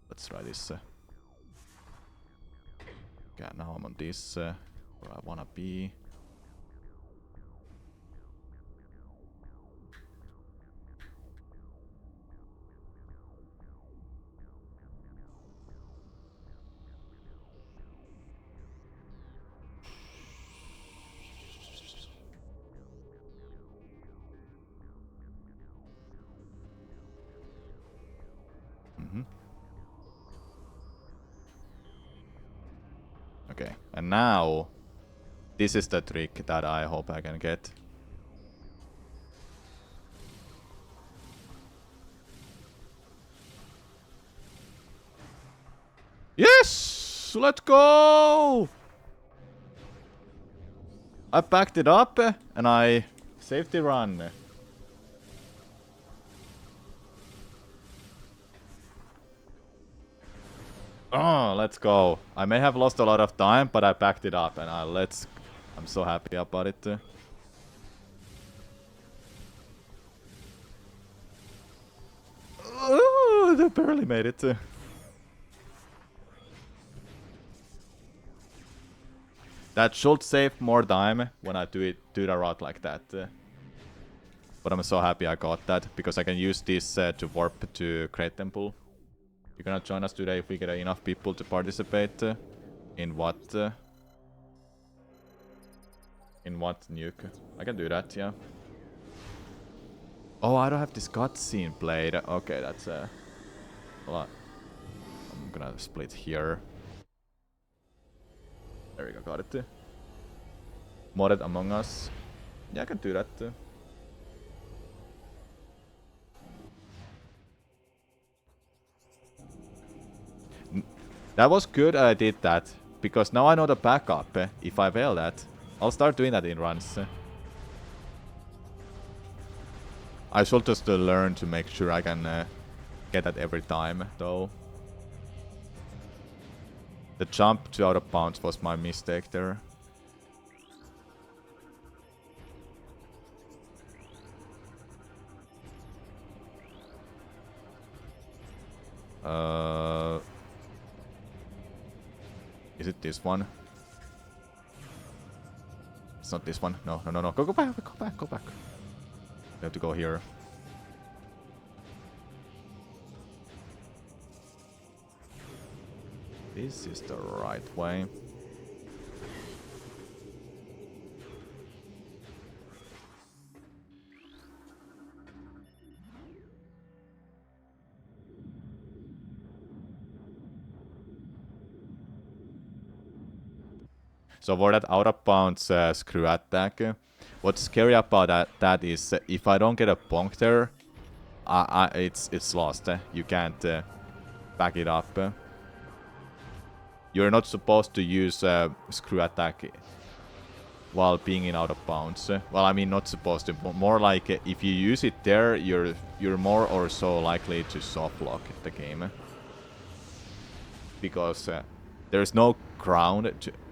Let's try this. Okay, now I'm on this, where I wanna be. Okay, and now this is the trick that I hope I can get. Yes! Let's go! I backed it up and I safety run. Oh, let's go. I may have lost a lot of time, but I backed it up and I'm so happy about it. Oh, they barely made it. That should save more time when I do the route like that. But I'm so happy I got that, because I can use this to warp to Great Temple. You're gonna join us today if we get enough people to participate. In what nuke? I can do that, yeah. Oh, I don't have this cutscene played. Okay, that's a lot. I'm gonna split here. There we go, got it. Modded Among Us. Yeah, I can do that. That was good I did that, because now I know the backup. If I fail that, I'll start doing that in runs. I should just learn to make sure I can get that every time, though. The jump to out of bounds was my mistake there. Is it this one? It's not this one. No, no, no, no. Go back, go back, go back. We have to go here. This is the right way. So for that out of bounds screw attack, what's scary about that is if I don't get a bonk there, it's lost. You can't back it up. You're not supposed to use screw attack while being in out of bounds. Well, I mean not supposed to. More like if you use it there, you're more or so likely to soft lock the game because there's no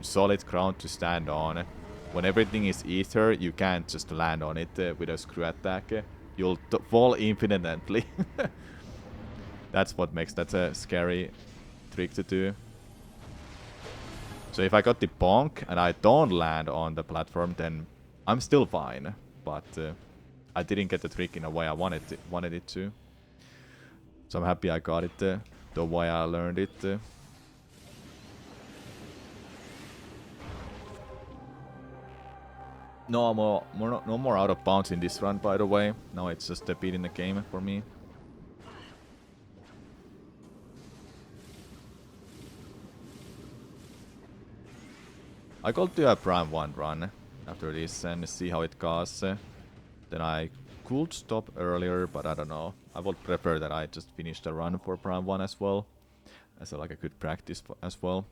solid ground to stand on. When everything is ether, you can't just land on it with a screw attack. You'll fall infinitely. That's what makes that a scary trick to do. So if I got the bonk and I don't land on the platform, then I'm still fine. But I didn't get the trick in a way I wanted it to. So I'm happy I got it the way I learned it. No more out of bounds in this run, by the way. Now it's just a beat in the game for me. I got to a Prime 1 run after this and see how it goes. Then I could stop earlier, but I don't know. I would prefer that I just finish the run for Prime 1 as well. As like a good practice as well.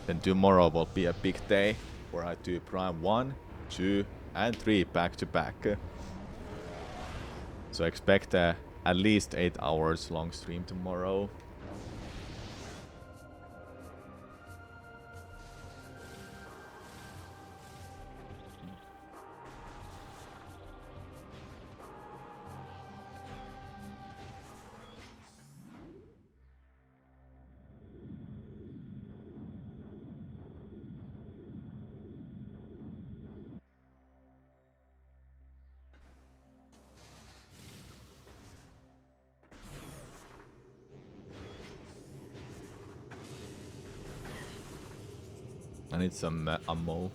Then tomorrow will be a big day where I do Prime 1, 2 and 3 back to back. So expect at least 8 hours long stream tomorrow. I need some ammo.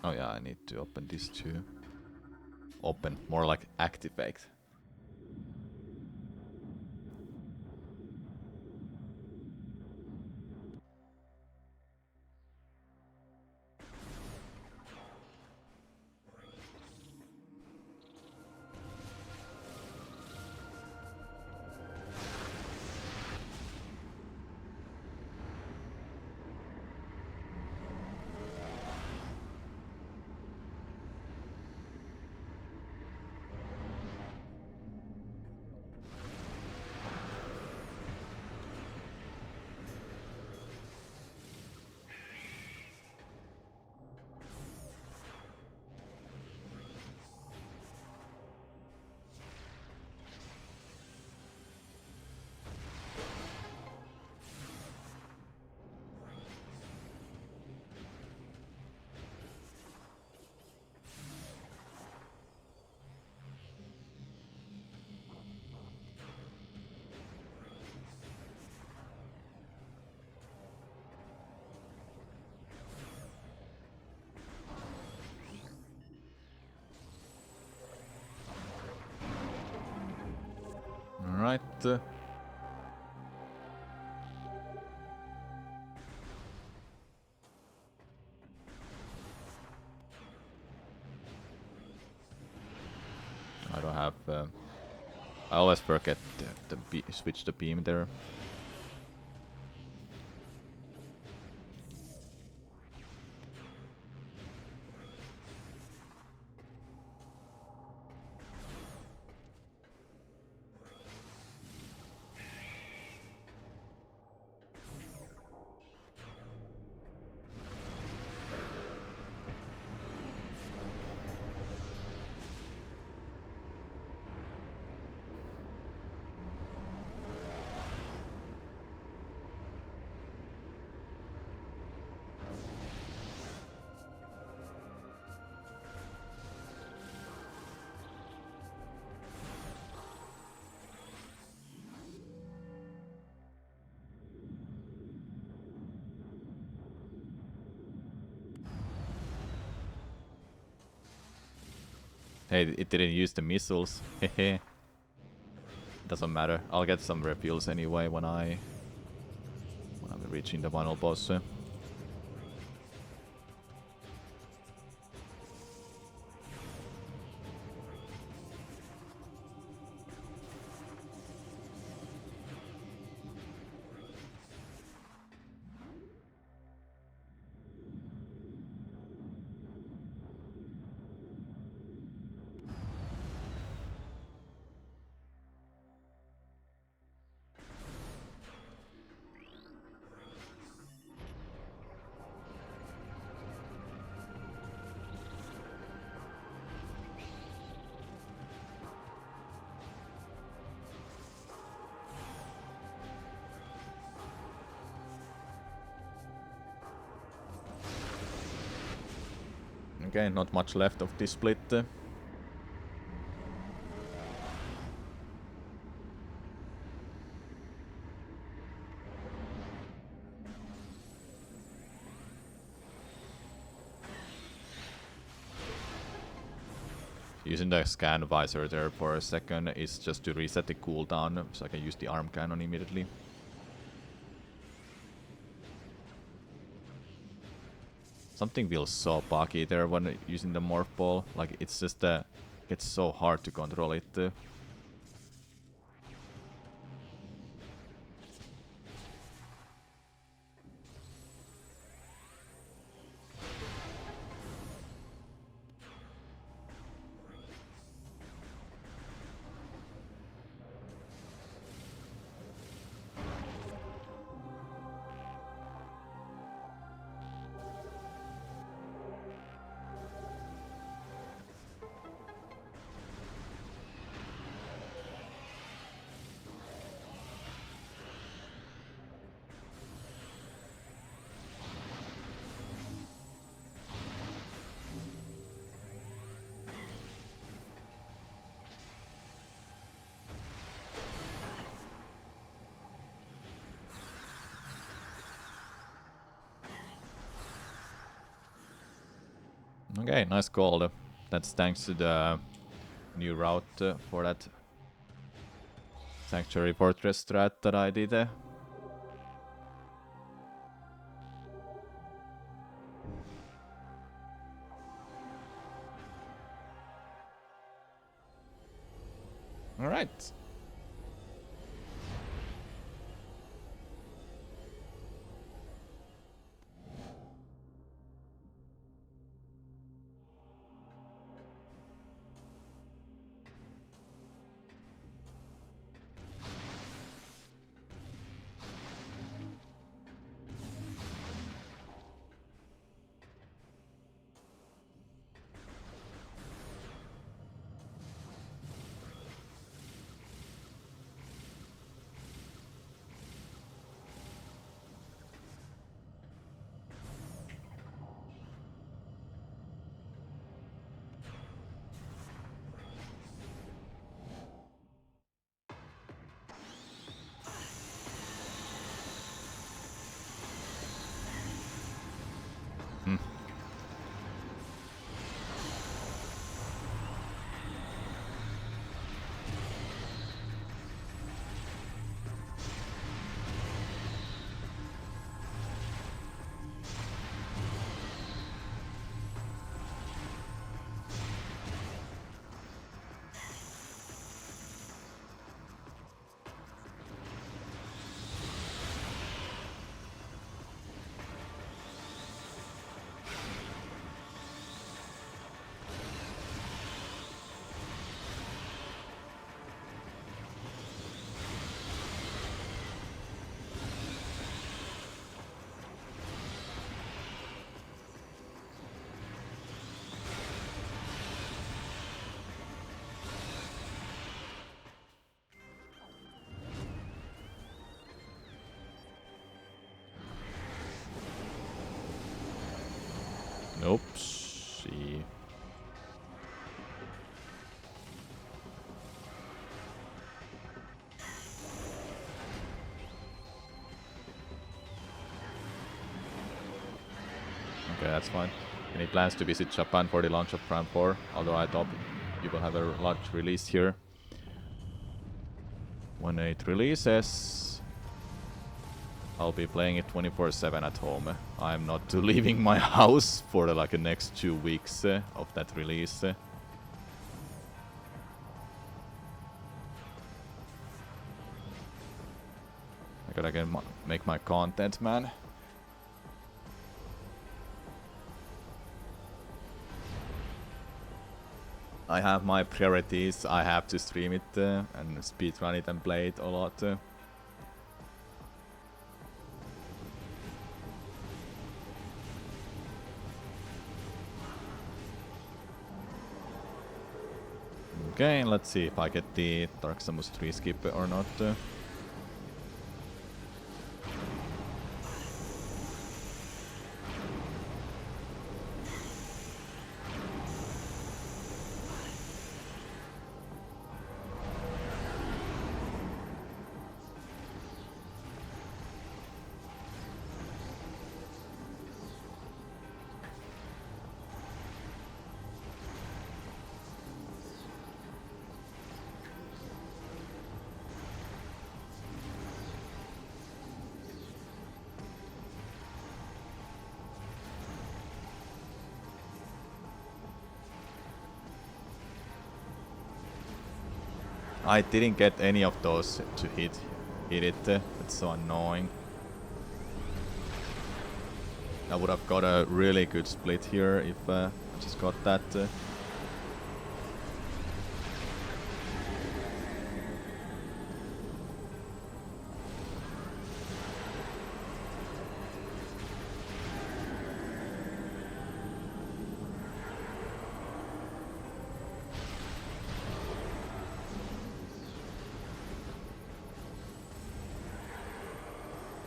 Oh yeah, I need to open this too. Open, more like activate. Alright. I don't have... I always forget to switch the beam there. Hey, it didn't use the missiles. Hehe. Doesn't matter. I'll get some refuels anyway when I'm reaching the final boss. Okay, not much left of this split. Using the scan visor there for a second is just to reset the cooldown, so I can use the arm cannon immediately. Something feels so buggy there when using the morph ball. Like, it's just it's so hard to control it. Okay, nice call. That's thanks to the new route for that Sanctuary Fortress strat that I did. Alright. Hmm. Oopsie. Okay, that's fine. Any plans to visit Japan for the launch of Prime 4? Although I you will have a large release here. When it releases, I'll be playing it 24/7 at home. I'm not leaving my house for like the next 2 weeks of that release. I gotta make my content, man. I have my priorities. I have to stream it and speedrun it and play it a lot. Okay, let's see if I get the Dark Samus 3 skip or not. I didn't get any of those to hit it. It's so annoying. I would have got a really good split here if I just got that.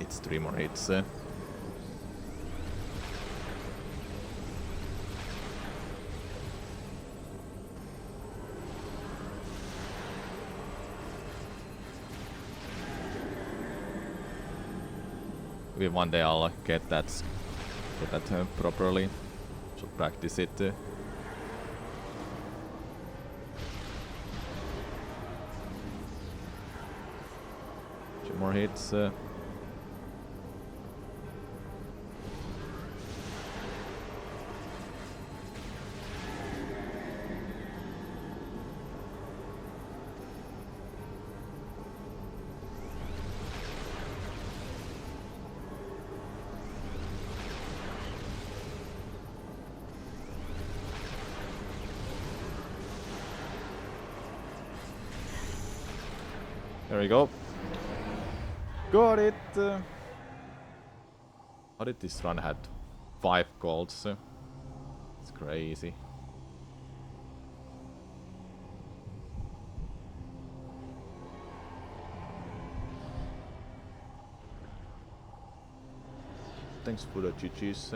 It's 3 more hits. Maybe one day I'll get that properly. Should practice it. 2 more hits. There we go. Got it! How did this run had 5 golds? It's crazy. Thanks for the GG's.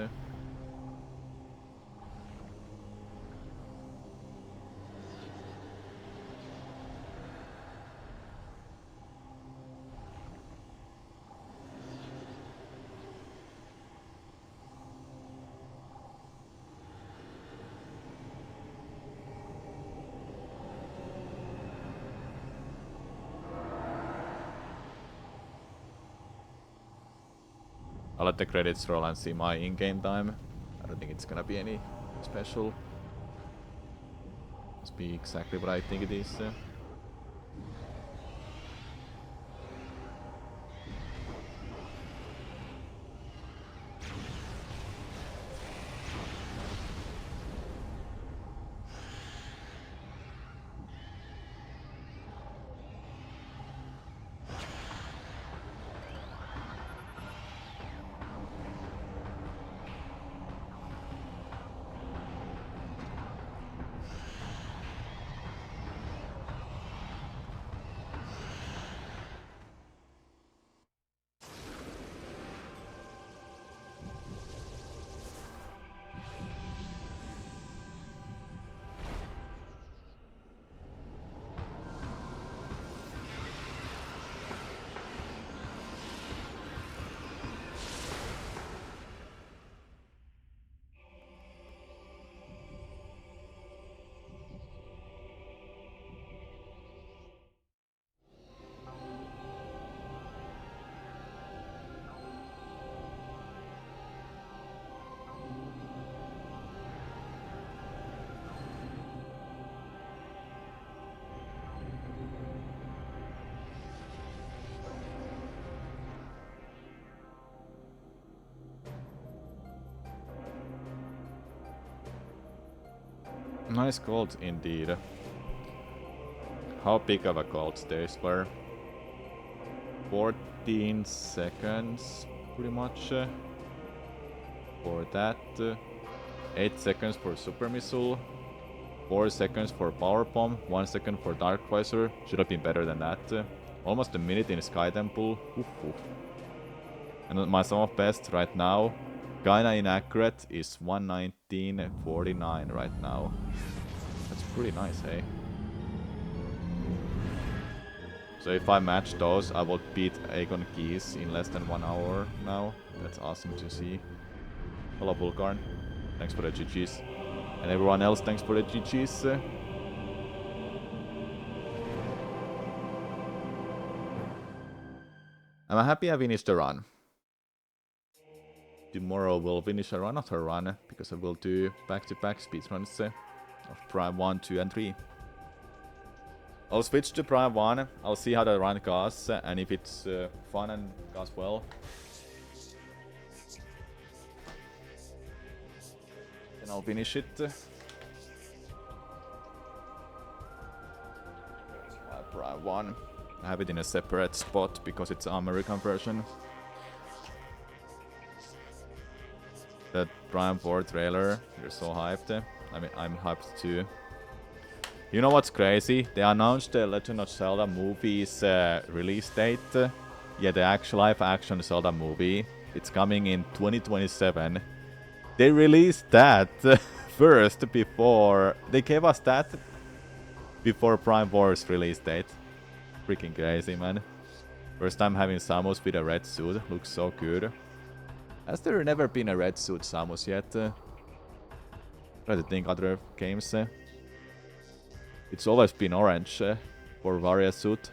I'll let the credits roll and see my in-game time. I don't think it's gonna be any special. Must be exactly what I think it is. Nice gold indeed. How big of a gold stage were? 14 seconds, pretty much. For that. 8 seconds for super missile. 4 seconds for power bomb. 1 second for dark visor. Should have been better than that. Almost a minute in Sky Temple. Oof, oof. And my sum of best right now, kinda inaccurate, is 119.49 right now. That's pretty nice, hey? So if I match those, I will beat Aegon Keys in less than 1 hour now. That's awesome to see. Hello, Vulgarn. Thanks for the GGs. And everyone else, thanks for the GGs. I'm happy I finished the run. Tomorrow we'll finish a run after run, because I will do back-to-back speedruns of Prime 1, 2 and 3. I'll switch to Prime 1, I'll see how the run goes, and if it's fun and goes well, then I'll finish it. Prime 1. I have it in a separate spot because it's an American version. The Prime 4 trailer, they're so hyped. I mean, I'm hyped too. You know what's crazy? They announced the Legend of Zelda movie's release date. Yeah, the actual live-action Zelda movie. It's coming in 2027. They released that first before... They gave us that before Prime 4's release date. Freaking crazy, man. First time having Samus with a red suit. Looks so good. Has there never been a red suit Samus yet? Try to think other games. It's always been orange for Varia suit.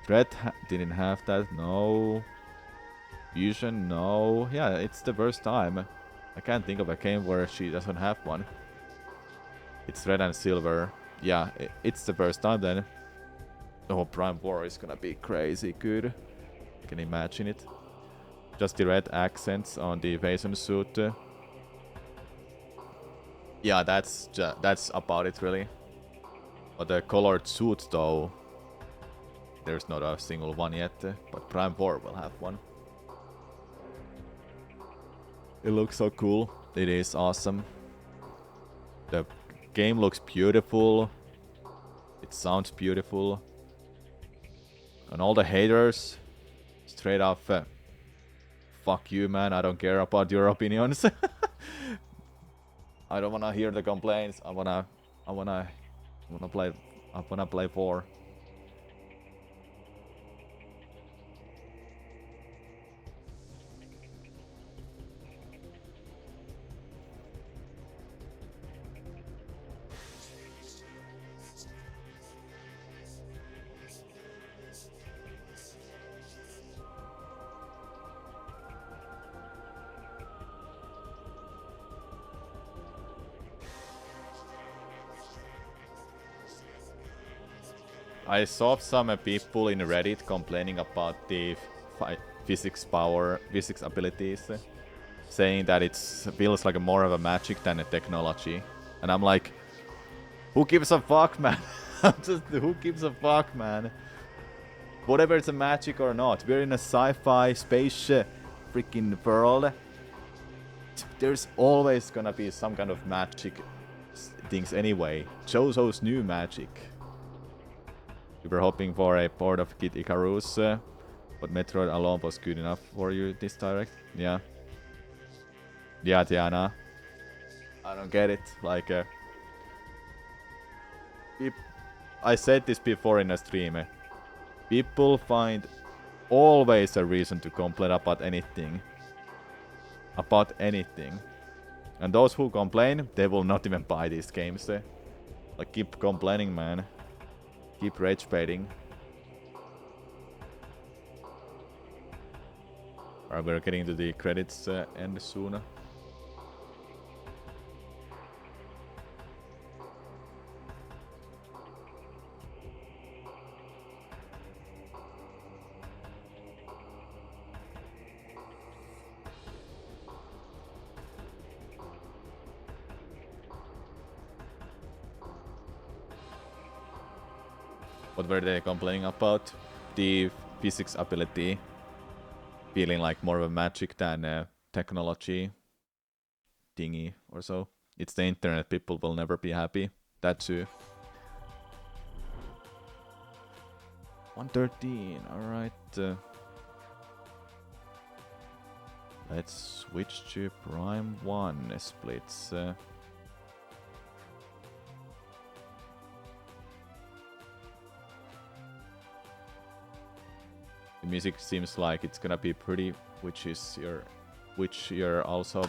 Dread didn't have that, no. Fusion, no. Yeah, it's the first time. I can't think of a game where she doesn't have one. It's red and silver. Yeah, it's the first time then. Oh, Prime 4 is gonna be crazy good. I can imagine it. Just the red accents on the evasion suit. Yeah, that's about it really. But the colored suit though, there's not a single one yet. But Prime 4 will have one. It looks so cool. It is awesome. The game looks beautiful. It sounds beautiful. And all the haters, straight off, fuck you, man. I don't care about your opinions. I don't wanna hear the complaints. I wanna play 4. I saw some people in Reddit complaining about the physics abilities, saying that it feels like more of a magic than a technology. And I'm like, who gives a fuck, man? Who gives a fuck, man? Whatever it's a magic or not, we're in a sci-fi space freaking world. There's always gonna be some kind of magic things anyway. JoJo's new magic. We were hoping for a port of Kid Icarus, but Metroid alone was good enough for you this direct. Yeah. Yeah, Diana. I don't get it. Like, I said this before in a stream. People find always a reason to complain about anything. About anything. And those who complain, they will not even buy these games. Like, keep complaining, man. Keep rage baiting. Alright, we're getting to the credits end soon. What were they complaining about? The physics ability feeling like more of a magic than a technology thingy or so. It's the internet, people will never be happy. That too. 113, alright. Let's switch to Prime 1 splits. The music seems like it's gonna be pretty, which you're also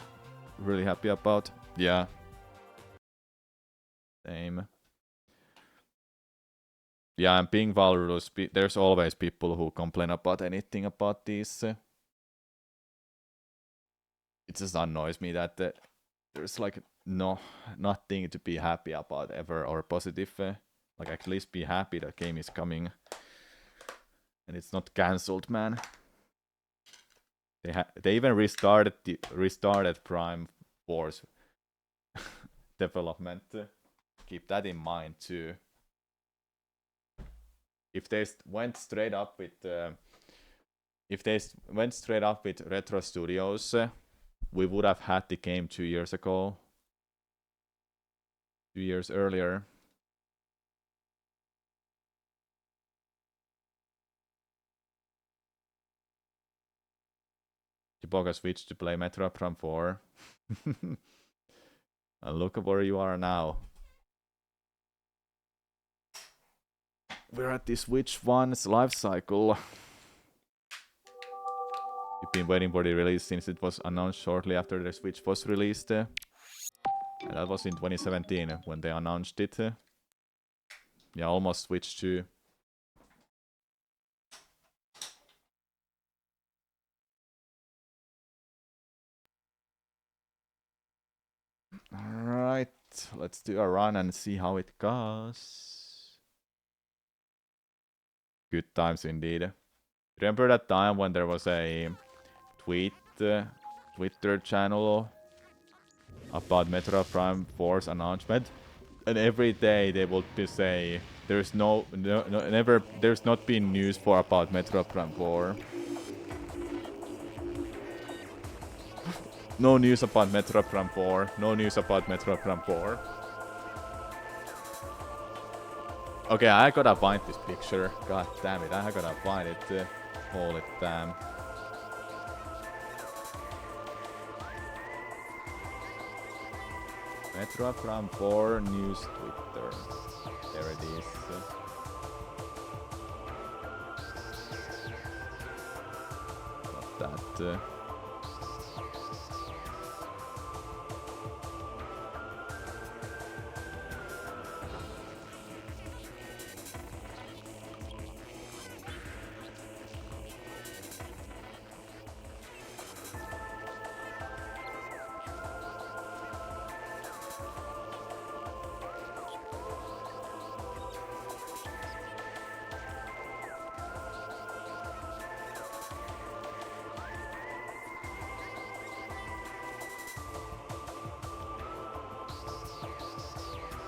really happy about. Yeah. Same. Yeah, and being Valrus, there's always people who complain about anything about these. It just annoys me that there's like nothing to be happy about ever or positive. Like at least be happy that game is coming and it's not cancelled, man. They even restarted Prime 4's development. Keep that in mind too. If they went straight up with Retro Studios, we would have had the game 2 years ago. 2 years earlier. Chiboga switched to play Metro Prime 4. And look at where you are now. We're at the Switch 1's life cycle. You've been waiting for the release since it was announced shortly after the Switch was released. And that was in 2017 when they announced it. Yeah, almost Switch 2. Alright, let's do a run and see how it goes. Good times indeed. Remember that time when there was a Twitter channel about Metro Prime 4's announcement? And every day they would be say there's there's not been news for about Metro Prime 4. No news about Metro Prime 4. No news about Metro Prime 4. Okay, I gotta find this picture. God damn it, I gotta find it. Holy damn. Metro Prime 4 news Twitter. There it is. Got that.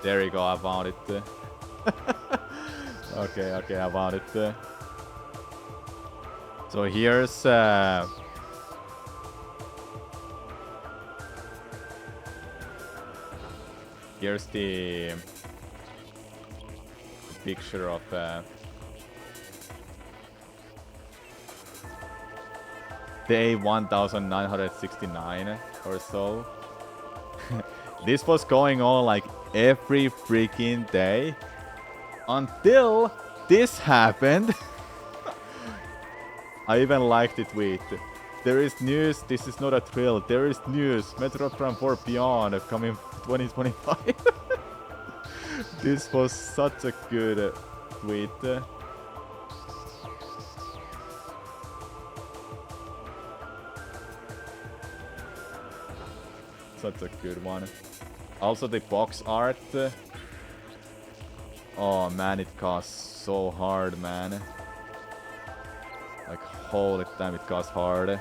There you go, I found it. Okay, I found it. So here's the picture of day 1969 or so. This was going on like every freaking day until this happened. I even liked the tweet. There is news, this is not a thrill. There is news, Metro Prime 4 Beyond coming 2025. This was such a good tweet. Such a good one. Also the box art. Oh man, it costs so hard, man. Like holy damn, it costs hard.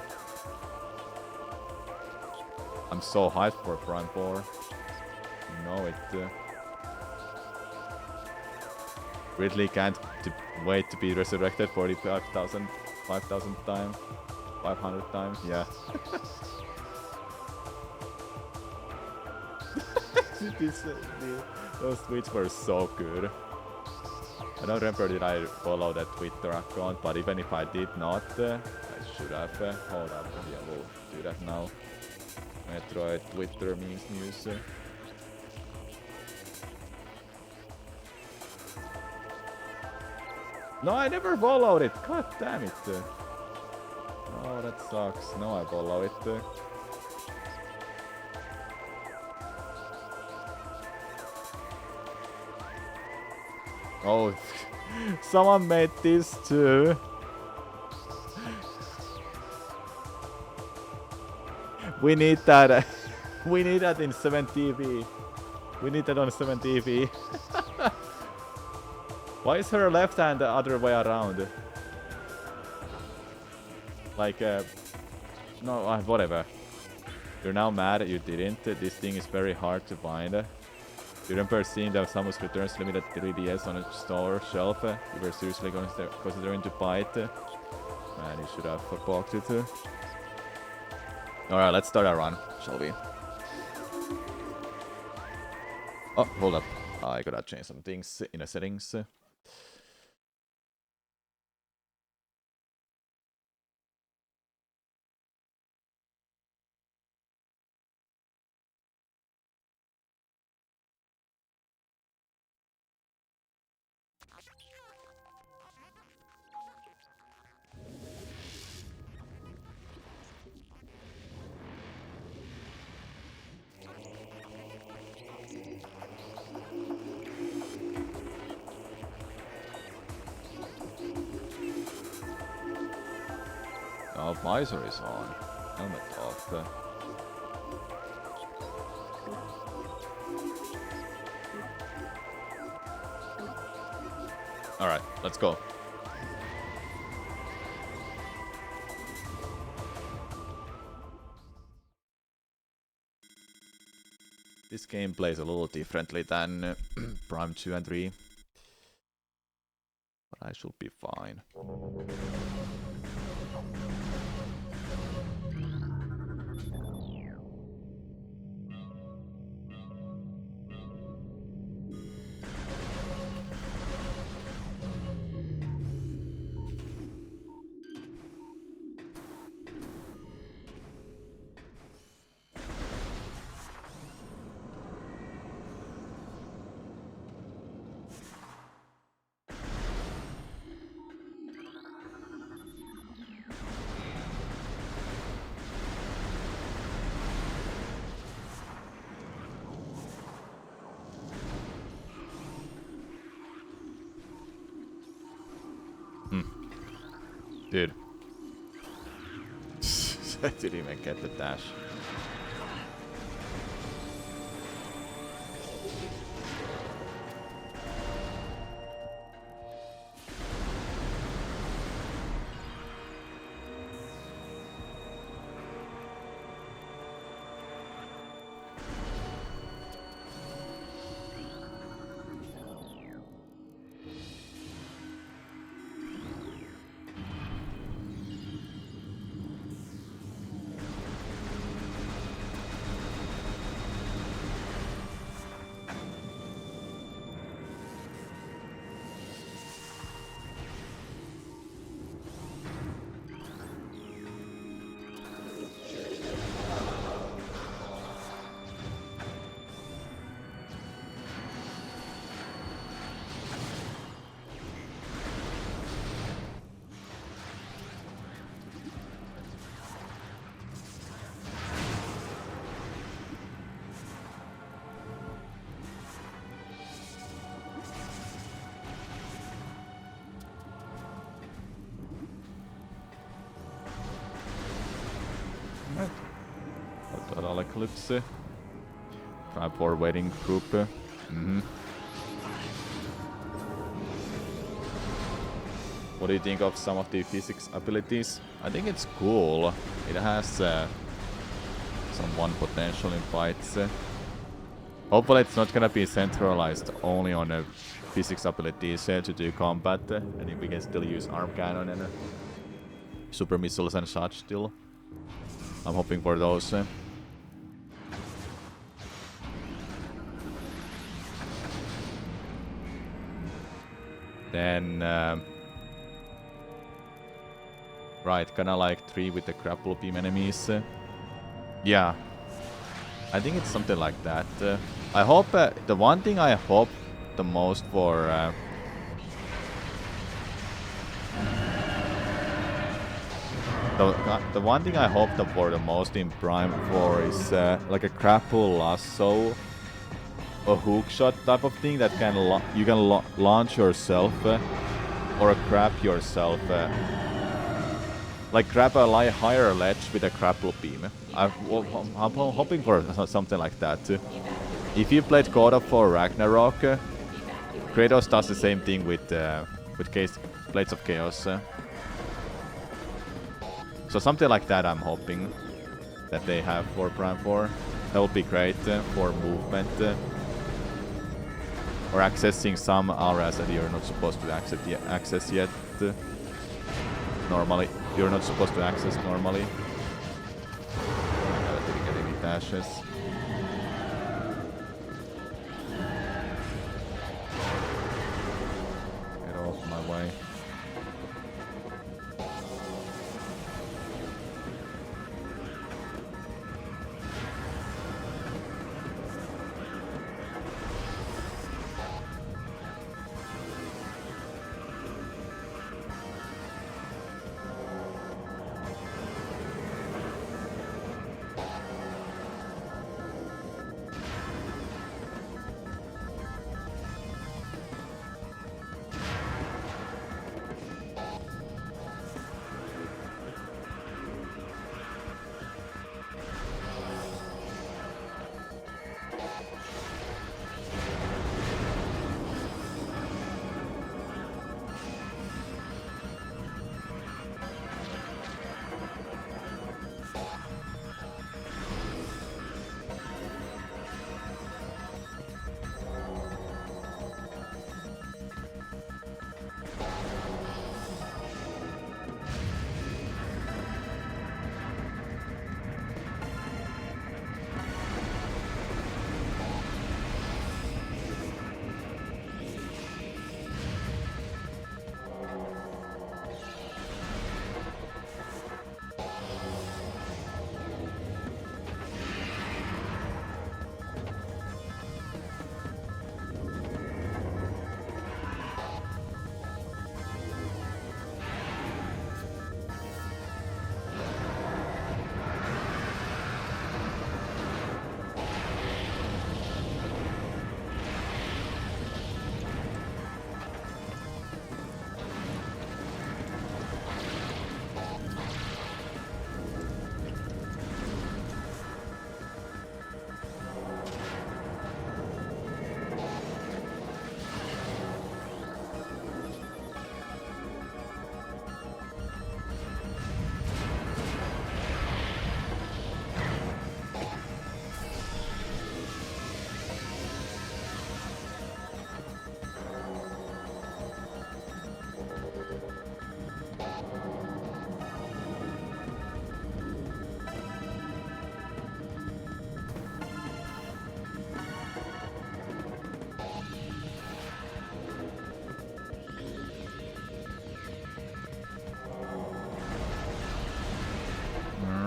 I'm so hyped for Prime 4. You know it. Ridley can't wait to be resurrected 45,000, 5,000 times, 500 times. Yeah. Those tweets were so good. I don't remember did I follow that Twitter account, but even if I did not, I should have. Hold up, yeah, we'll do that now. Metroid Twitter memes news. No, I never followed it. God damn it. Oh, that sucks. No, I follow it. Oh, someone made this too. We need that. We need that in 7TV. We need that on 7TV. Why is her left hand the other way around? Like, no, whatever. You're now mad you didn't. This thing is very hard to find. You remember seeing the Samus Returns limited 3DS on a store shelf? You were seriously considering to buy it? Man, you should have bought it. Alright, let's start our run, shall we? Oh, hold up. I gotta change some things in the settings. Oh, visor is on. Helmet off. Alright, let's go. This game plays a little differently than Prime 2 and 3. But I should be fine. Dude. I didn't even get the dash. Total Eclipse. Try for waiting group. What do you think of some of the physics abilities? I think it's cool. It has some one potential in fights. Hopefully it's not gonna be centralized only on physics abilities to do combat, and if we can still use arm cannon and super missiles and such still. I'm hoping for those. Then right, kinda like 3 with the grapple beam enemies. Yeah, I think it's something like that. I hope the one thing I hope the most for the one thing I hope for the most in Prime 4 is like a grapple lasso, a hook shot type of thing that can you can launch yourself or grab yourself. Like grab a higher ledge with a grapple beam. I'm hoping for something like that too. If you played God of War Ragnarok, Kratos does the same thing with Blades of Chaos. So something like that I'm hoping that they have for Prime 4. That would be great for movement. Or accessing some areas that you're not supposed to access yet. Normally. You're not supposed to access normally. Didn't get any dashes. Get off my way.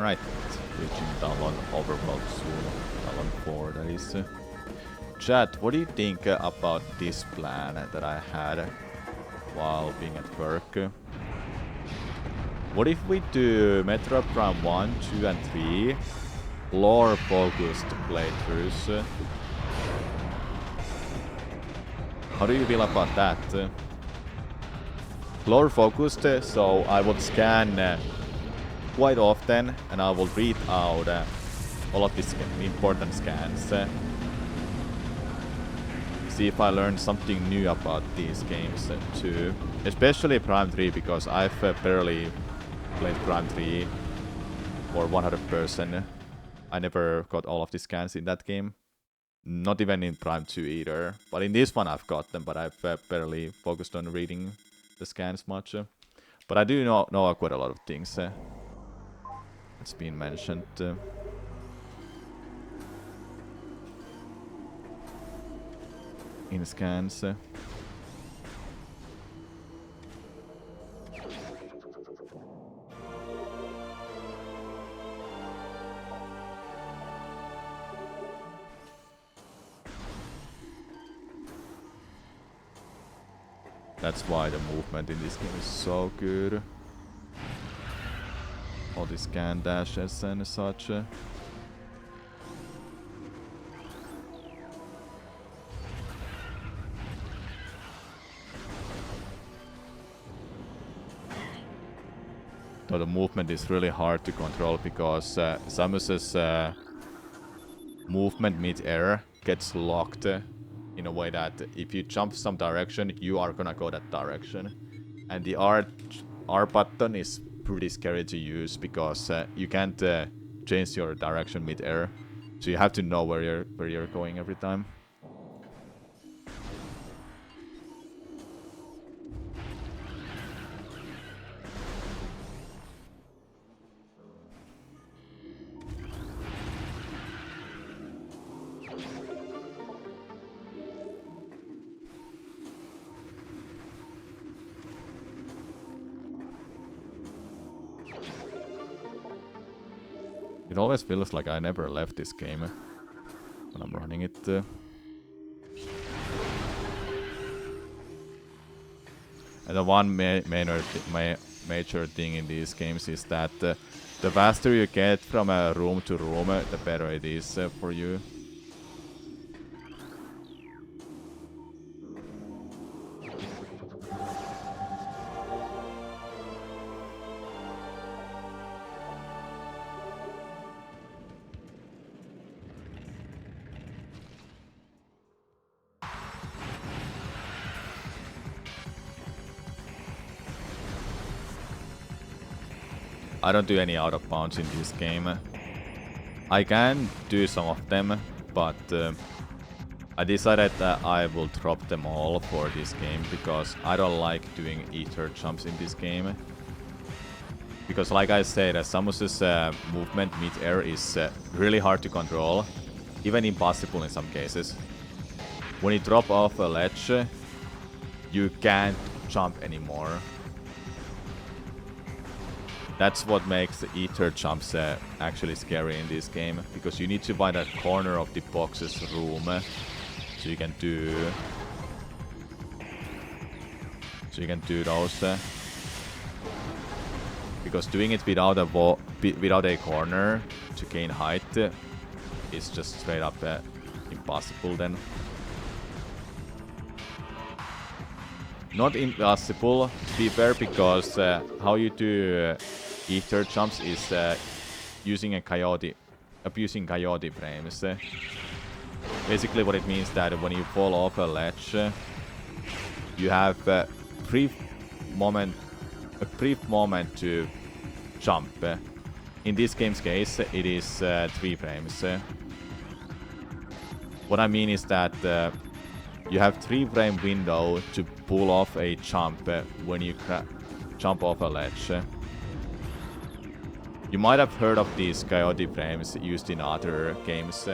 Right, reaching Talon Overclock soon. Talon 4, that is. Chat, what do you think about this plan that I had while being at work? What if we do Metro Prime 1, 2 and 3 lore-focused playthroughs? How do you feel about that? Lore-focused, so I would scan quite often, and I will read out all of these important scans. See if I learned something new about these games too. Especially Prime 3, because I've barely played Prime 3 for 100%. I never got all of the scans in that game. Not even in Prime 2 either. But in this one I've got them, but I've barely focused on reading the scans much. But I do know quite a lot of things that's been mentioned. In scans. That's why the movement in this game is so good. All these scan dashes and such. Though the movement is really hard to control because Samus's movement mid-air gets locked in a way that if you jump some direction, you are gonna go that direction. And the R button is pretty scary to use because you can't change your direction mid-air. So you have to know where you're going every time. It always feels like I never left this game when I'm running it. And the one major thing in these games is that the faster you get from room to room, the better it is for you. I don't do any out of bounds in this game. I can do some of them, but I decided that I will drop them all for this game because I don't like doing ether jumps in this game. Because like I said, Samus's movement mid-air is really hard to control, even impossible in some cases. When you drop off a ledge, you can't jump anymore. That's what makes the ether jumps actually scary in this game, because you need to find that corner of the box's room so you can do those. Because doing it without a corner to gain height is just straight up impossible then. Not impossible, to be fair, because how you do ether jumps is abusing coyote frames. Basically what it means that when you fall off a ledge, you have a brief moment to jump. In this game's case, it is 3 frames. What I mean is that you have 3-frame window to pull off a jump when you jump off a ledge. You might have heard of these coyote frames used in other games.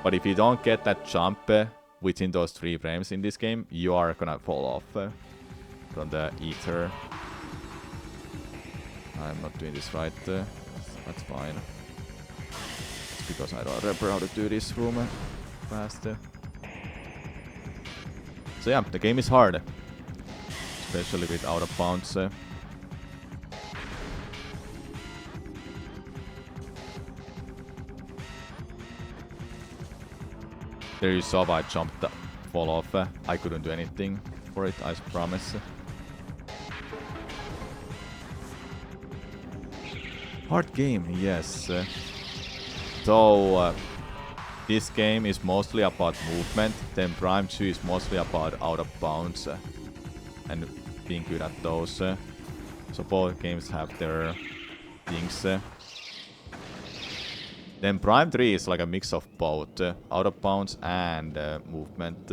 But if you don't get that jump within those 3 frames in this game, you are gonna fall off from the ether. I'm not doing this right. That's fine. It's because I don't remember how to do this room faster. So yeah, the game is hard, especially with out of bounds. There you saw I jumped, fall off. I couldn't do anything for it, I promise. Hard game, yes. So this game is mostly about movement, then Prime 2 is mostly about out of bounds and being good at those. So both games have their things. Then Prime 3 is like a mix of both out of bounds and movement.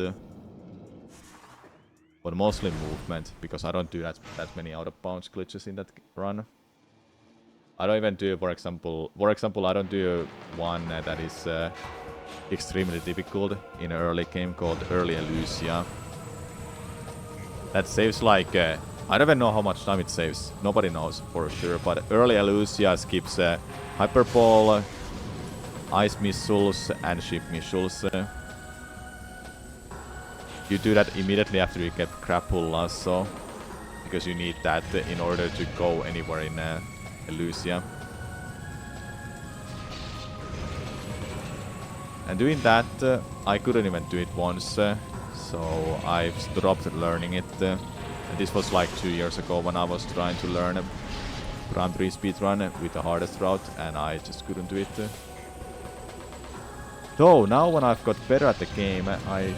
But mostly movement, because I don't do that many out of bounds glitches in that run. I don't even do, for example, I don't do one that is extremely difficult in an early game called Early Elusia. That saves like, I don't even know how much time it saves. Nobody knows for sure, but Early Elusia skips Hyperball, Ice Missiles, and Ship Missiles. You do that immediately after you get Grapple Lasso, because you need that in order to go anywhere in Elusia. And doing that, I couldn't even do it once, so I've stopped learning it. And this was like 2 years ago when I was trying to learn Prime 3 speedrun with the hardest route, and I just couldn't do it. Though, now when I've got better at the game, I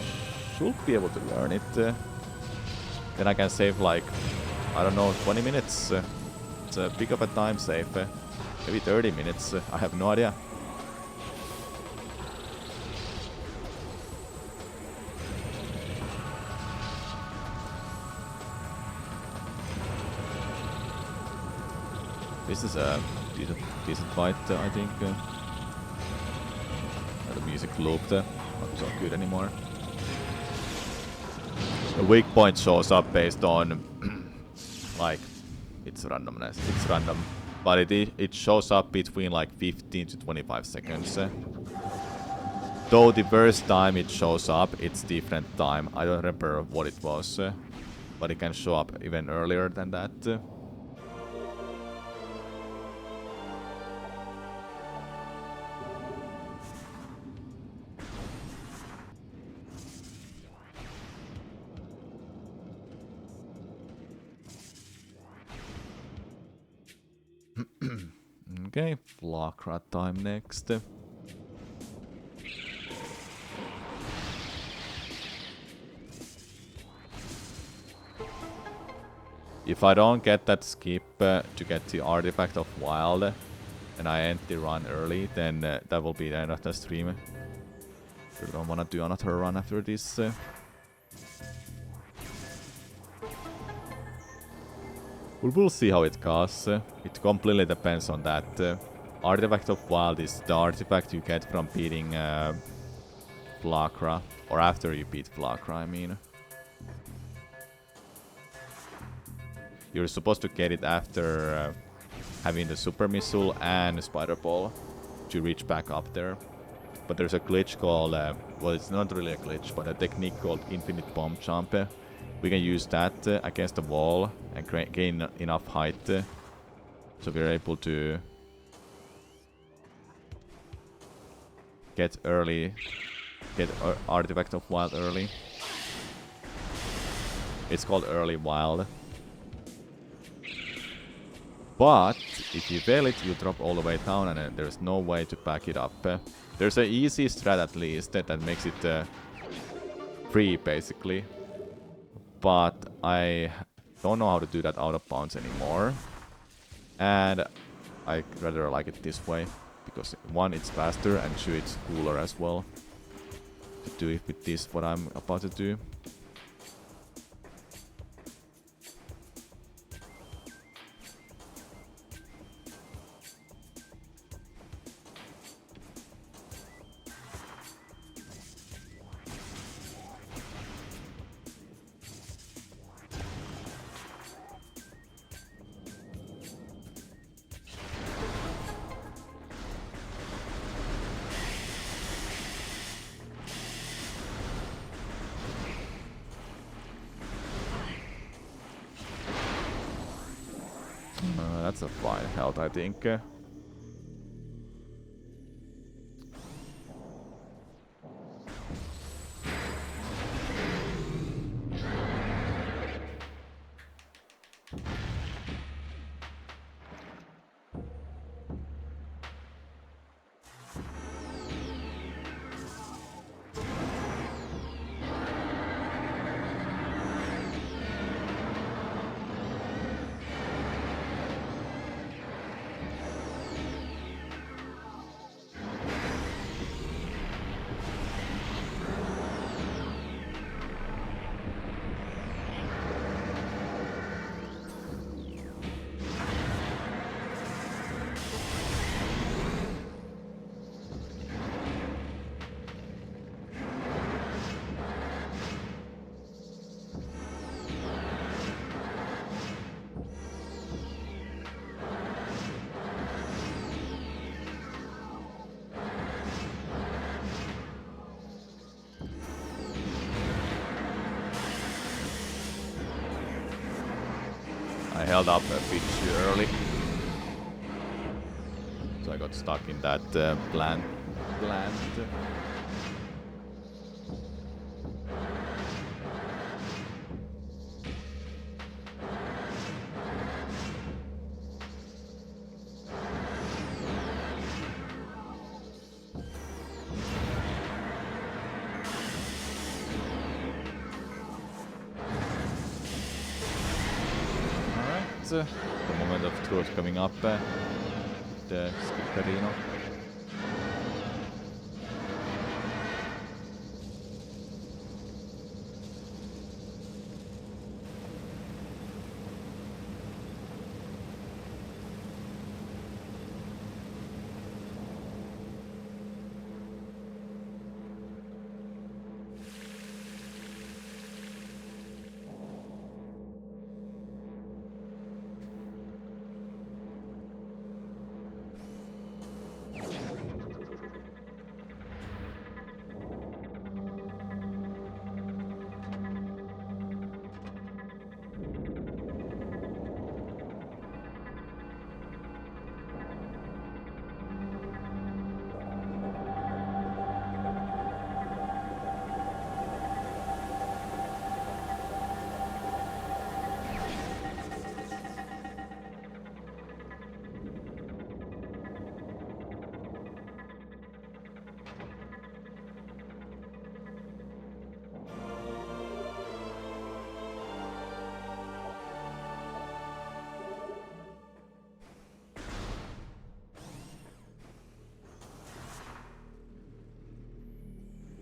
should be able to learn it. Then I can save like, I don't know, 20 minutes. It's a big of a time save. Maybe 30 minutes, I have no idea. This is a decent fight, I think. The music looped, not so good anymore. The weak point shows up based on like its randomness. It's random, but it shows up between like 15 to 25 seconds. Though the first time it shows up, it's different time. I don't remember what it was, but it can show up even earlier than that. Okay, Flakra time next. If I don't get that skip to get the artifact of wild, and I end the run early, then that will be the end of the stream. I don't want to do another run after this. We'll see how it goes. It completely depends on that. Artifact of Wild is the artifact you get from beating Flakra. Or after you beat Flakra, I mean. You're supposed to get it after having the Super Missile and Spider Ball to reach back up there. But there's a glitch called, well, it's not really a glitch, but a technique called Infinite Bomb Jump. We can use that against the wall and gain enough height, so we're able to get Artifact of Wild early. It's called Early Wild. But if you fail it, you drop all the way down, and there's no way to back it up. There's an easy strat at least that makes it free, basically. But I don't know how to do that out of bounds anymore. And I rather like it this way, because one, it's faster, and two, it's cooler as well. To do it with this, what I'm about to do. That's a fine health, I think. held up a bit too early. So I got stuck in that plant. The moment of truth coming up, the Skipperino.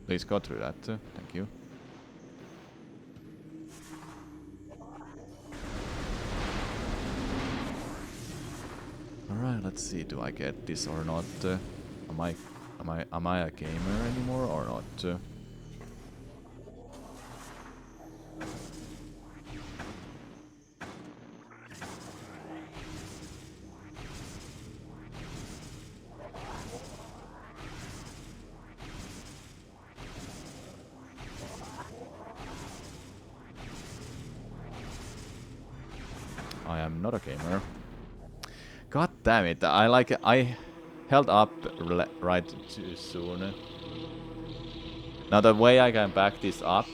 Please go through that, thank you. Alright, let's see, do I get this or not? Am I a gamer anymore or not? I am not a gamer. God damn it! I held up right too soon. Now the way I can back this up,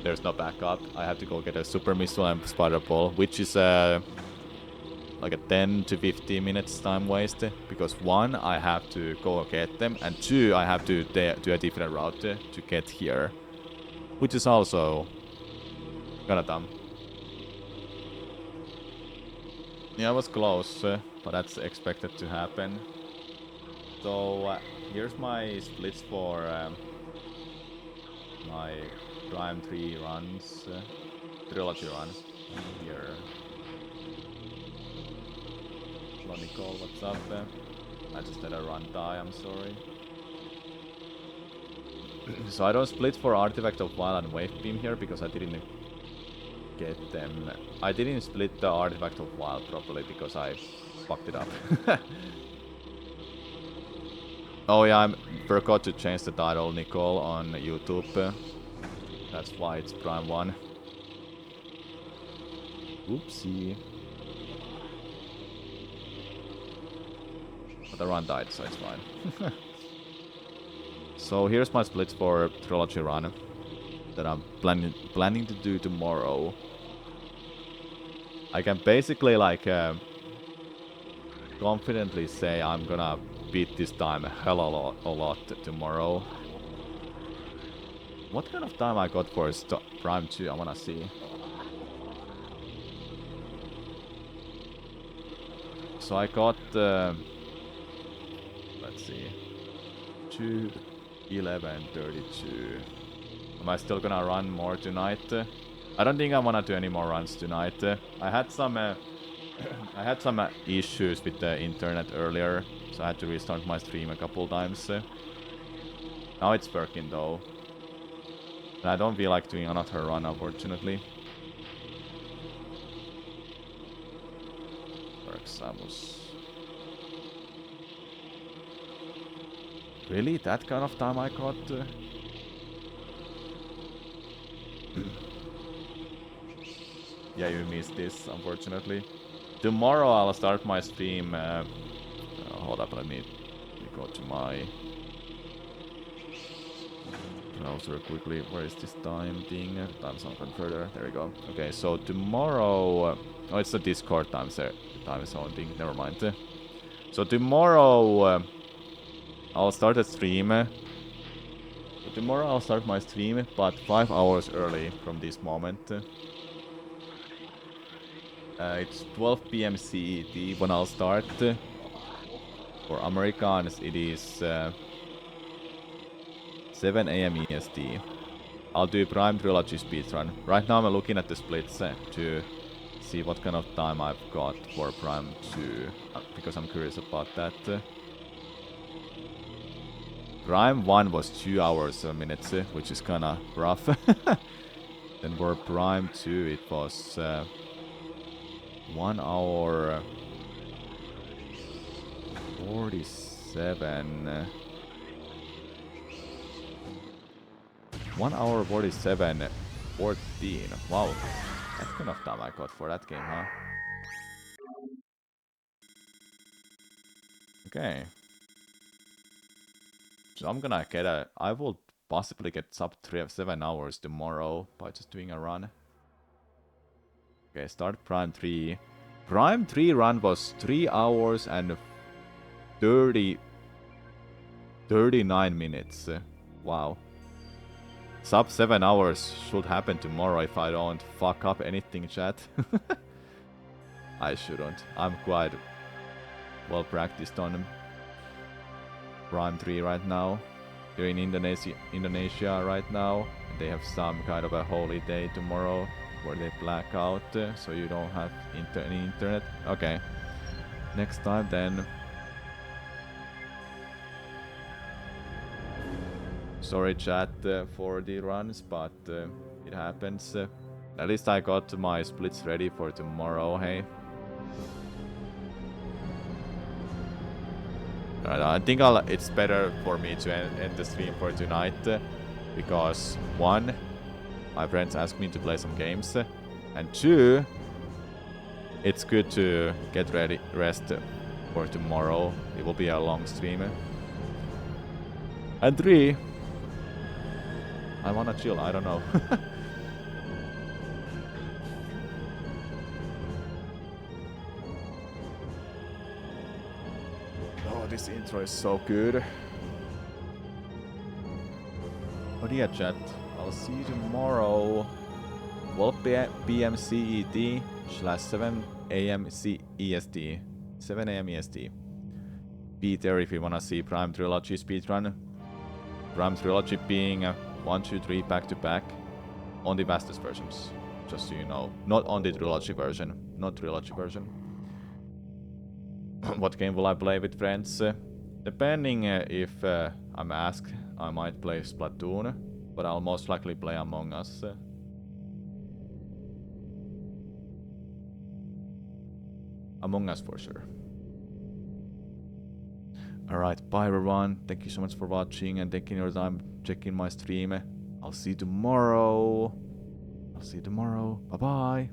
there's no backup. I have to go get a super missile and spider ball, which is like a 10 to 15 minutes time waste. Because one, I have to go get them, and two, I have to do a different route to get here, which is also kinda dumb. Yeah, I was close, but that's expected to happen. So here's my splits for my Prime 3 runs, trilogy runs here. Hello Nicole, what's up? I just had a run die, I'm sorry. So I don't split for Artifact of Wild and Wave Beam here because I didn't get them. I didn't split the Artifact of Wild properly because I fucked it up. Oh yeah, I forgot to change the title, Nicole, on YouTube. That's why it's Prime 1. Oopsie. But the run died, so it's fine. So here's my splits for Trilogy run that I'm planning to do tomorrow. I can basically like confidently say I'm gonna beat this time a hell a lot tomorrow. What kind of time I got for Prime 2? I wanna see. So I got let's see, 2:11:32. Am I still gonna run more tonight? I don't think I wanna do any more runs tonight. I had some issues with the internet earlier, so I had to restart my stream a couple times. Now it's working though. And I don't feel like doing another run, unfortunately. Samus. Really? That kind of time I got? Yeah, you missed this, unfortunately. Tomorrow I'll start my stream. Hold up, let me go to my browser quickly. Where is this time thing? Time zone further. There we go. Okay, so tomorrow. Oh, it's the Discord time zone thing. Never mind. So tomorrow I'll start a stream. So tomorrow I'll start my stream, but 5 hours early from this moment. It's 12 p.m. CET when I'll start. For Americans, it is 7 a.m. EST. I'll do Prime Trilogy speedrun. Right now I'm looking at the splits to see what kind of time I've got for Prime 2, because I'm curious about that. Prime 1 was 2 hours a minute, which is kinda rough. Then for Prime 2 it was 1 hour 47. 1 hour 47, 14. Wow, that's kind of time I got for that game, huh? Okay. So I'm gonna get I will possibly get sub 7 hours tomorrow by just doing a run. Okay, start Prime 3. Prime 3 run was 3 hours and 39 minutes. Wow. Sub 7 hours should happen tomorrow if I don't fuck up anything, chat. I shouldn't. I'm quite well practiced on Prime 3 right now. You're in Indonesia right now. They have some kind of a holy day tomorrow where they black out, so you don't have any internet. Okay. Next time then. Sorry chat for the runs, but it happens. At least I got my splits ready for tomorrow, hey? I think it's better for me to end the stream for tonight, because 1, my friends asked me to play some games, and 2, it's good to get rest for tomorrow. It will be a long stream. And 3, I wanna chill, I don't know. Oh, this intro is so good. But yeah, chat, I'll see you tomorrow. 12 p.m. CET / 7 a.m. EST. 7 a.m. EST. Be there if you wanna see Prime Trilogy speedrun. Prime Trilogy being 1, 2, 3 back to back on the fastest versions, just so you know. Not on the Trilogy version. Not Trilogy version. What game will I play with friends? Depending if I'm asked, I might play Splatoon, but I'll most likely play Among Us. Among Us for sure. Alright, bye everyone. Thank you so much for watching and taking your time checking my stream. I'll see you tomorrow. Bye bye.